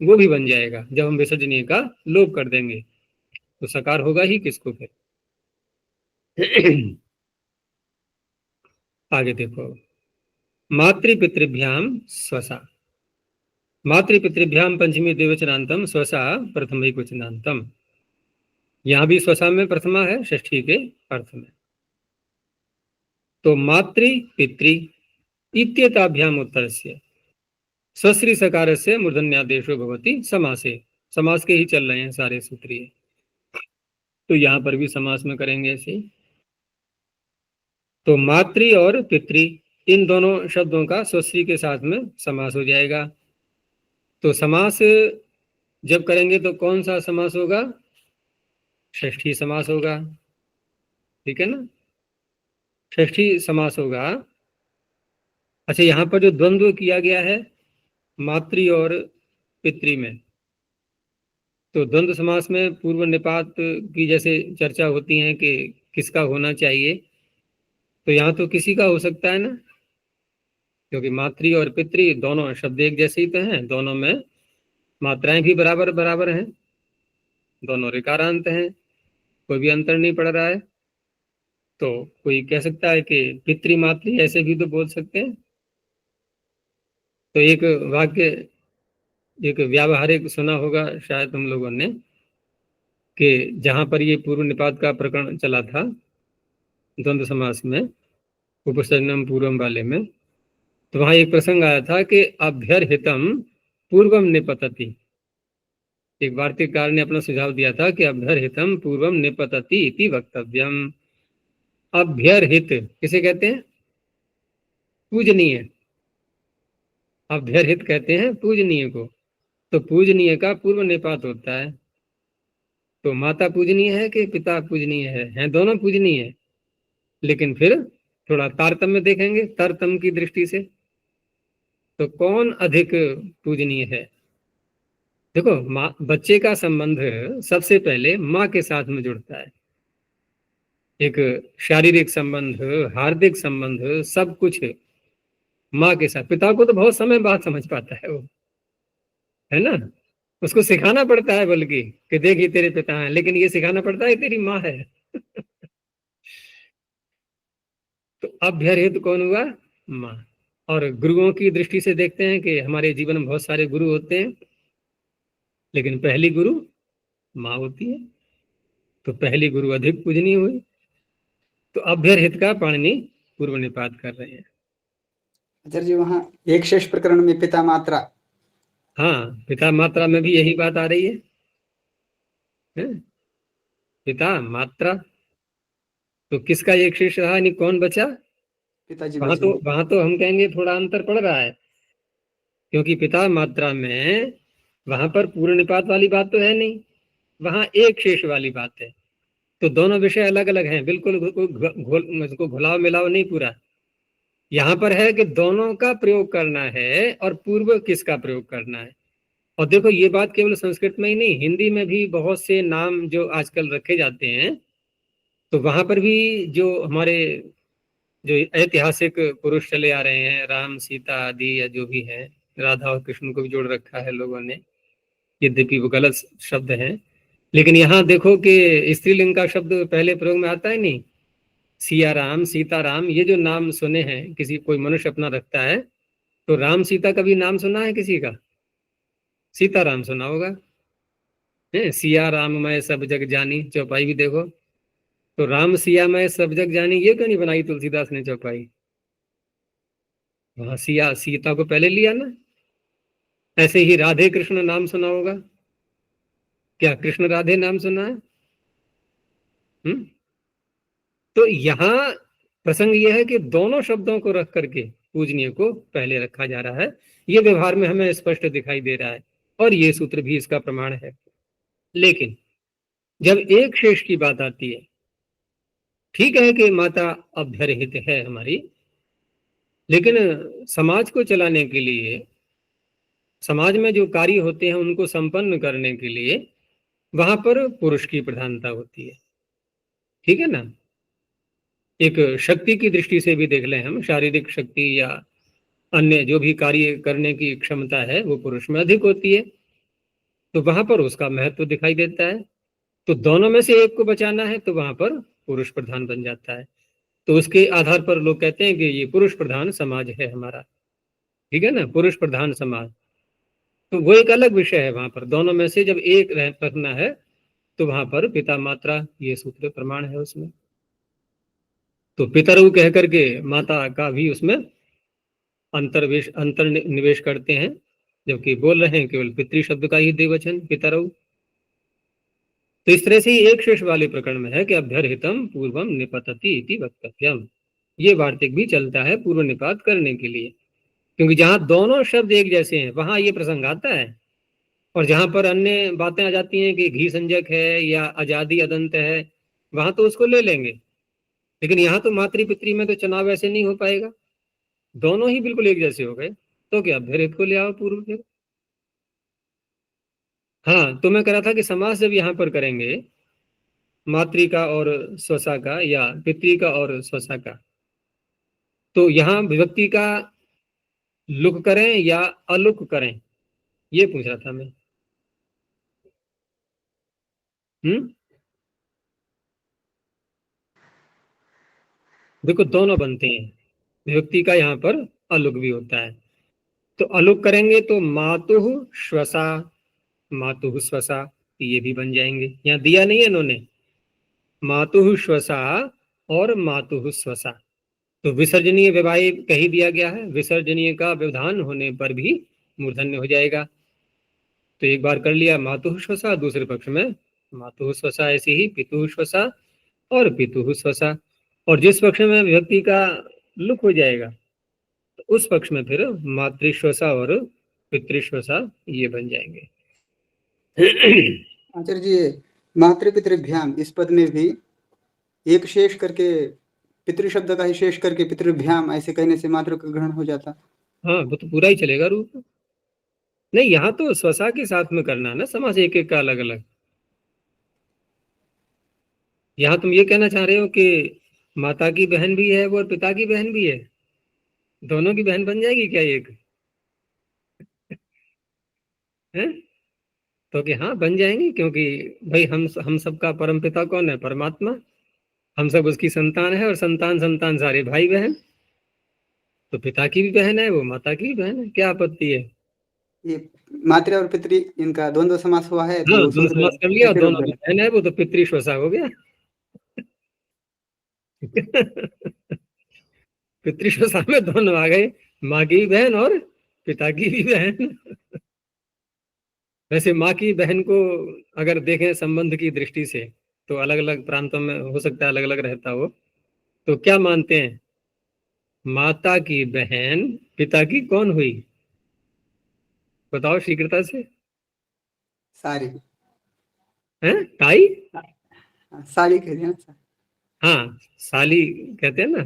वो भी बन जाएगा। जब हम विसर्जनीय का लोप कर देंगे तो सकार होगा ही किसको फिर। आगे देखो, मातृपितृभ्याम स्वसा, मातृपितृभ्याम पंचमी द्विवचनांतम स्वसा प्रथम वचनांतम, यहां भी स्वसा में प्रथमा है षष्ठी के अर्थ में। तो मातृ पितृ इत्येताभ्याम उत्तरस्य स्वश्री सकार से मूर्धन्यादेशो भवति समासे, समास के ही चल रहे हैं सारे सूत्रीय, तो यहां पर भी समास में करेंगे ऐसे। तो मातृ और पितृ इन दोनों शब्दों का स्वश्री के साथ में समास हो जाएगा। तो समास जब करेंगे तो कौन सा समास होगा, षष्ठी समास होगा, ठीक है ना, षष्ठी समास होगा। अच्छा, यहाँ पर जो द्वंद्व किया गया है मातृ और पितृ में, तो द्वंद्व समास में पूर्व निपात की जैसे चर्चा होती है कि किसका होना चाहिए, तो यहाँ तो किसी का हो सकता है ना, क्योंकि मातृ और पितृ दोनों शब्द एक जैसे ही तो हैं, दोनों में मात्राएं भी बराबर बराबर हैं, दोनों ऋकारांत हैं, कोई भी अंतर नहीं पड़ रहा है। तो कोई कह सकता है कि पितृमातृ ऐसे भी तो बोल सकते हैं। तो एक वाक्य, एक व्यावहारिक सुना होगा शायद तुम लोगों ने, कि जहां पर ये पूर्व निपात का प्रकरण चला था द्वंद्व समास में उपसर्जनम पूर्वम वाले में, तो वहां एक प्रसंग आया था कि अभ्यर्हितम पूर्वम निपतति, एक वार्तिककार ने अपना सुझाव दिया था कि अभ्यर्हितम पूर्वम निपतति इति वक्तव्यम। अभ्यर्हित किसे कहते हैं, पूजनीय, अभ्यर्हित कहते हैं पूजनीय को, तो पूजनीय का पूर्व निपात होता है। तो माता पूजनीय है कि पिता पूजनीय है दोनों पूजनीय है, लेकिन फिर थोड़ा तारतम्य देखेंगे तारतम्य की दृष्टि से, तो कौन अधिक पूजनीय है। देखो, माँ बच्चे का संबंध सबसे पहले माँ के साथ में जुड़ता है, एक शारीरिक संबंध, हार्दिक संबंध, सब कुछ माँ के साथ। पिता को तो बहुत समय बाद समझ पाता है वो, है ना, उसको सिखाना पड़ता है, बल्कि कि देख ये तेरे पिता हैं, लेकिन ये सिखाना पड़ता है तेरी माँ है। तो अभ्यर्हित कौन हुआ, माँ। और गुरुओं की दृष्टि से देखते हैं कि हमारे जीवन में बहुत सारे गुरु होते हैं, लेकिन पहली गुरु माँ होती है, तो पहली गुरु अधिक पूजनीय हुई। तो अभ्यर्हित का पाणिनि पूर्व निपात कर रहे हैं। आचार्य जी, वहाँ एक शेष प्रकरण में पिता मात्रा, हाँ, पिता मात्रा में भी यही बात आ रही है, पिता मात्रा, तो किसका एक शेष रहा, यानी कौन बचा, पिताजी वहां बचे। तो हम कहेंगे थोड़ा अंतर पड़ रहा है, क्योंकि पिता मात्रा में वहां पर पूर्ण निपात वाली बात तो है नहीं, वहां एक शेष वाली बात है। तो दोनों विषय अलग अलग हैं, बिल्कुल उसको घुलाव मिलाव नहीं पूरा। यहाँ पर है कि दोनों का प्रयोग करना है और पूर्व किसका प्रयोग करना है। और देखो, ये बात केवल संस्कृत में ही नहीं, हिंदी में भी बहुत से नाम जो आजकल रखे जाते हैं, तो वहां पर भी जो हमारे जो ऐतिहासिक पुरुष चले आ रहे हैं, राम सीता आदि या जो भी है, राधा और कृष्ण को भी जोड़ रखा है लोगों ने, यद्यपि वो गलत शब्द हैं, लेकिन यहाँ देखो कि स्त्रीलिंग का शब्द पहले प्रयोग में आता है नहीं, सिया राम सीता राम, ये जो नाम सुने हैं किसी कोई मनुष्य अपना रखता है, तो राम सीता का भी नाम सुना है किसी का, सीता राम सुना होगा, है सिया राम मैं सब जग जानी, चौपाई भी देखो, तो राम सिया मैं सब जग जानी ये क्यों नहीं बनाई तुलसीदास ने चौपाई, वहां सिया सीता को पहले लिया ना। ऐसे ही राधे कृष्ण नाम सुना होगा, क्या कृष्ण राधे नाम सुना है, तो यहाँ प्रसंग यह है कि दोनों शब्दों को रख करके पूजनीय को पहले रखा जा रहा है। ये व्यवहार में हमें स्पष्ट दिखाई दे रहा है और ये सूत्र भी इसका प्रमाण है। लेकिन जब एक शेष की बात आती है, ठीक है कि माता अभ्यरहित है हमारी, लेकिन समाज को चलाने के लिए, समाज में जो कार्य होते हैं उनको संपन्न करने के लिए वहां पर पुरुष की प्रधानता होती है। ठीक है ना? एक शक्ति की दृष्टि से भी देख लें हम, शारीरिक शक्ति या अन्य जो भी कार्य करने की क्षमता है वो पुरुष में अधिक होती है, तो वहां पर उसका महत्व दिखाई देता है। तो दोनों में से एक को बचाना है तो वहां पर पुरुष प्रधान बन जाता है। तो उसके आधार पर लोग कहते हैं कि ये पुरुष प्रधान समाज है हमारा। ठीक है ना? पुरुष प्रधान समाज, तो वो एक अलग विषय है। वहां पर दोनों में से जब एक रखना है तो वहां पर पिता मात्रा, ये सूत्र प्रमाण है उसमें। तो पितरु कह करके माता का भी उसमें अंतर्निवेश करते हैं, जबकि बोल रहे हैं केवल पितृ शब्द का ही द्विवचन पितरु। तो इस तरह से ही एक शेष वाले प्रकरण में है कि अभ्यर्हितम पूर्वम निपतति इति वक्तव्यम। ये वार्तिक भी चलता है पूर्व निपात करने के लिए, क्योंकि जहां दोनों शब्द एक जैसे हैं वहां ये प्रसंग आता है। और जहां पर अन्य बातें आ जाती हैं कि घी संजक है या आजादी अदंत है, वहां तो उसको ले लेंगे, लेकिन यहाँ तो मातृ पितृ में तो चुनाव ऐसे नहीं हो पाएगा, दोनों ही बिल्कुल एक जैसे हो गए। तो क्या अभ्यर्हित को ले आओ पूर्व फिर। हाँ, तो मैं कह रहा था कि समास जब यहाँ पर करेंगे मातृ का और स्वसा का या पितृ का और स्वसा का, तो यहाँ विभक्ति का लुक करें या अलुक करें, ये पूछ रहा था मैं। देखो दोनों बनते हैं, विभक्ति का यहाँ पर अलुक भी होता है। तो अलुक करेंगे तो मातुः श्वसा, मातुः स्वसा, ये भी बन जाएंगे। यहाँ दिया नहीं है इन्होंने, मातुः श्वसा और मातुः स्वसा। तो विसर्जनीय विवाही कही दिया गया है, विसर्जनीय का व्यवधान होने पर भी मूर्धन्य हो जाएगा। तो एक बार कर लिया मातुः श्वसा, दूसरे पक्ष में मातुः स्वसा, ऐसे ही पितुः श्वसा और पितुः स्वसा। और जिस पक्ष में विभक्ति का लुक हो जाएगा तो उस पक्ष में फिर मातृश्वसा और पितृश्वसा ये बन जाएंगे। आचार्य जी, मातृपितृभ्याम इस पद में भी एक शेष करके पितृ शब्द का ही शेष करके पितृभ्याम ऐसे कहने से मातृ का ग्रहण हो जाता। हाँ, वो तो पूरा ही चलेगा रूप। नहीं, यहाँ तो स्वसा के साथ में करना है ना समास, एक एक का अलग अलग। यहाँ तुम ये कहना चाह रहे हो कि माता की बहन भी है वो और पिता की बहन भी है, दोनों की बहन बन जाएगी क्या एक है? तो कि हाँ बन जाएंगी, क्योंकि भाई हम सबका परम पिता कौन है? परमात्मा। हम सब उसकी संतान है और संतान संतान सारे भाई बहन। तो पिता की भी बहन है वो, माता की भी बहन है, क्या आपत्ति है? ये मातृ और पितृ इनका द्वंद्व समास हुआ है। हाँ, तो द्वंद्व समास कर लिया, दोनों की बहन है वो, तो पितृश्वसा हो गया। पितृश्वसा में दोनों आ गए, माँ की भी बहन और पिता की भी बहन। वैसे माँ की बहन को अगर देखें संबंध की दृष्टि से तो अलग अलग प्रांतों में हो सकता है अलग अलग रहता हो, तो क्या मानते हैं? माता की बहन पिता की कौन हुई? बताओ शीघ्रता से। सारी हैं? ताई? साली कह दिया ना। हाँ, साली कहते हैं ना,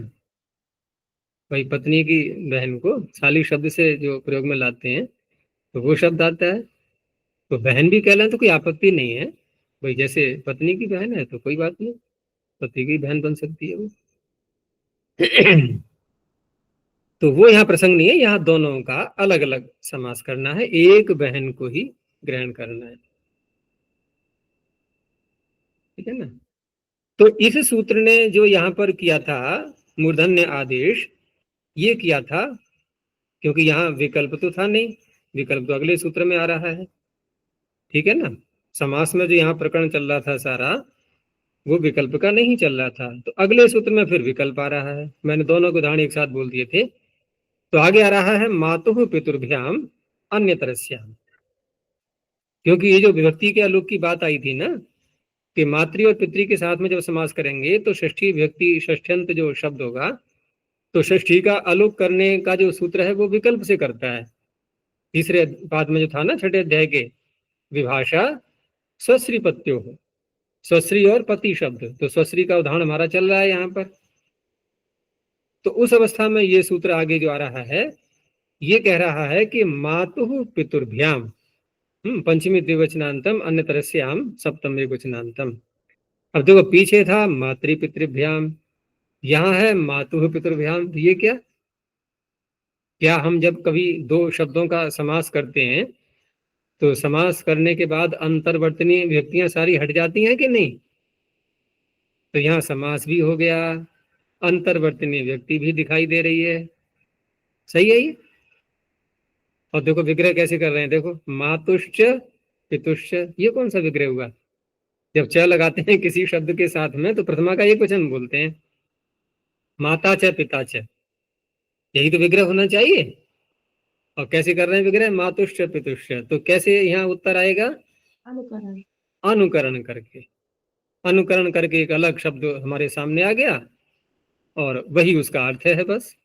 भाई पत्नी की बहन को साली शब्द से जो प्रयोग में लाते हैं तो वो शब्द आता है। तो बहन भी कहलाए तो कोई आपत्ति नहीं है भाई, जैसे पत्नी की बहन है तो कोई बात नहीं, पति की बहन बन सकती है वो। तो वो यहाँ प्रसंग नहीं है, यहाँ दोनों का अलग अलग समास करना है, एक बहन को ही ग्रहण करना है। ठीक है ना? तो इस सूत्र ने जो यहाँ पर किया था मूर्धन्य आदेश, ये किया था क्योंकि यहाँ विकल्प तो था नहीं, विकल्प तो अगले सूत्र में आ रहा है। ठीक है ना? समास में जो यहाँ प्रकरण चल रहा था सारा, वो विकल्प का नहीं चल रहा था, तो अगले सूत्र में फिर विकल्प आ रहा है। मैंने दोनों को उदाहरण एक साथ बोल दिए थे। तो आगे आ रहा है मातुः पितुर्भ्याम अन्यतरस्याम, क्योंकि ये जो विभक्ति के आलोक की बात आई थी ना, कि मातृ और पितृ के साथ में जब समास करेंगे तो षष्ठी विभक्ति षष्ठ्यंत जो शब्द होगा तो षष्ठी का अलुक करने का जो सूत्र है वो विकल्प से करता है। तीसरे पाद में जो था ना छठे अध्याय के, विभाषा स्वश्री पत्यो हो, स्वश्री और पति शब्द, तो स्वश्री का उदाहरण हमारा चल रहा है यहाँ पर। तो उस अवस्था में ये सूत्र आगे जो आ रहा है ये कह रहा है कि मातुः पितुर्भ्याम पंचमी द्विवचनांतम अन्य तरस्याम सप्तम एकवचनांतम। अब देखो पीछे था मातृपितृभ्याम, यहाँ है मातुः पितृभ्याम। तो ये क्या, क्या हम जब कभी दो शब्दों का समास करते हैं तो समास करने के बाद अंतर्वर्तनीय व्यक्तियां सारी हट जाती हैं कि नहीं? तो यहाँ समास भी हो गया, अंतर्वर्तनीय व्यक्ति भी दिखाई दे रही है। सही है ये। और देखो विग्रह कैसे कर रहे हैं, देखो मातुश्च पितुश्च, ये कौन सा विग्रह हुआ? जब च लगाते हैं किसी शब्द के साथ में तो प्रथमा का एक वचन बोलते हैं, माता च पिता च, यही तो विग्रह होना चाहिए। और कैसे कर रहे हैं विग्रह, मातुश्च पितुश्च, तो कैसे यहाँ उत्तर आएगा? अनुकरण। अनुकरण करके, अनुकरण करके एक अलग शब्द हमारे सामने आ गया और वही उसका अर्थ है बस।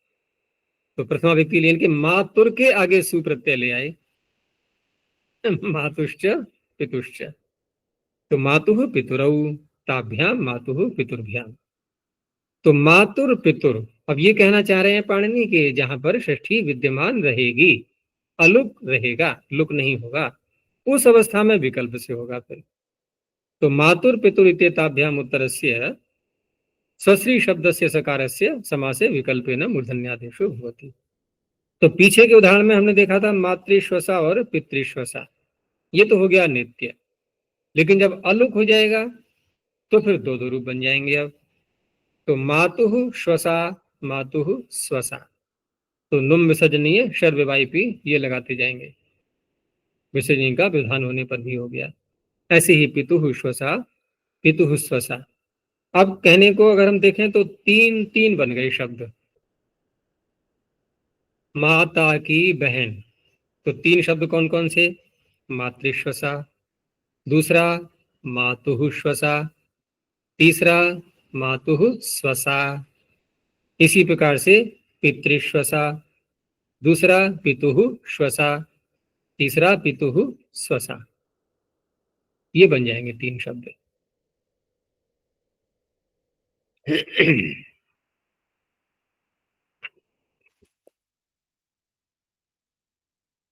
तो प्रथमा व्यक्ति लेन के मातुर के आगे सुप्रत्यय ले आए, मातुश्च पितुश्च, तो मातुः पितुरौ ताभ्याम मातुः पितुर्भ्याम। तो मातुर पितुर, अब ये कहना चाह रहे हैं पाणिनि के जहां पर षष्ठी विद्यमान रहेगी, अलुक रहेगा, लुक नहीं होगा, उस अवस्था में विकल्प से होगा फिर। तो मातुर पितुर इत्येताभ्याम उत्तरस्य स्वश्री शब्दस्य सकारस्य समासे विकल्पेन मूर्धन्यादेशो भवति। तो पीछे के उदाहरण में हमने देखा था मातृश्वसा और पितृश्वसा, ये तो हो गया नित्य। लेकिन जब अलुक हो जाएगा तो फिर दो दो रूप बन जाएंगे अब। तो मातुः श्वसा मातुः स्वसा, तो नुम विसर्जनीय शर विवाहिपी ये लगाते जाएंगे, विसर्जन का विधान होने पर भी हो गया। ऐसे ही पितुः श्वसा पितुः स्वसा। अब कहने को अगर हम देखें तो तीन तीन बन गए शब्द, माता की बहन, तो तीन शब्द कौन कौन से? मातृश्वसा, दूसरा मातुः श्वसा, तीसरा मातुः स्वसा। इसी प्रकार से पितृश्वसा, दूसरा पितुः श्वसा, तीसरा पितुः स्वसा, ये बन जाएंगे तीन शब्द।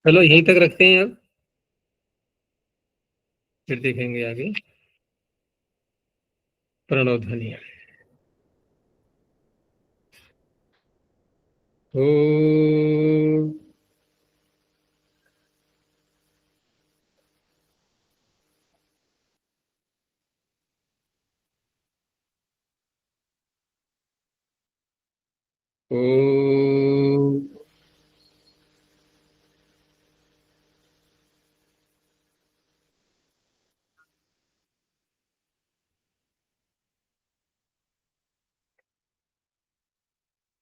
चलो यहीं तक रखते हैं, अब फिर देखेंगे आगे प्रणव ध्वनि। ओ ओ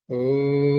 ओ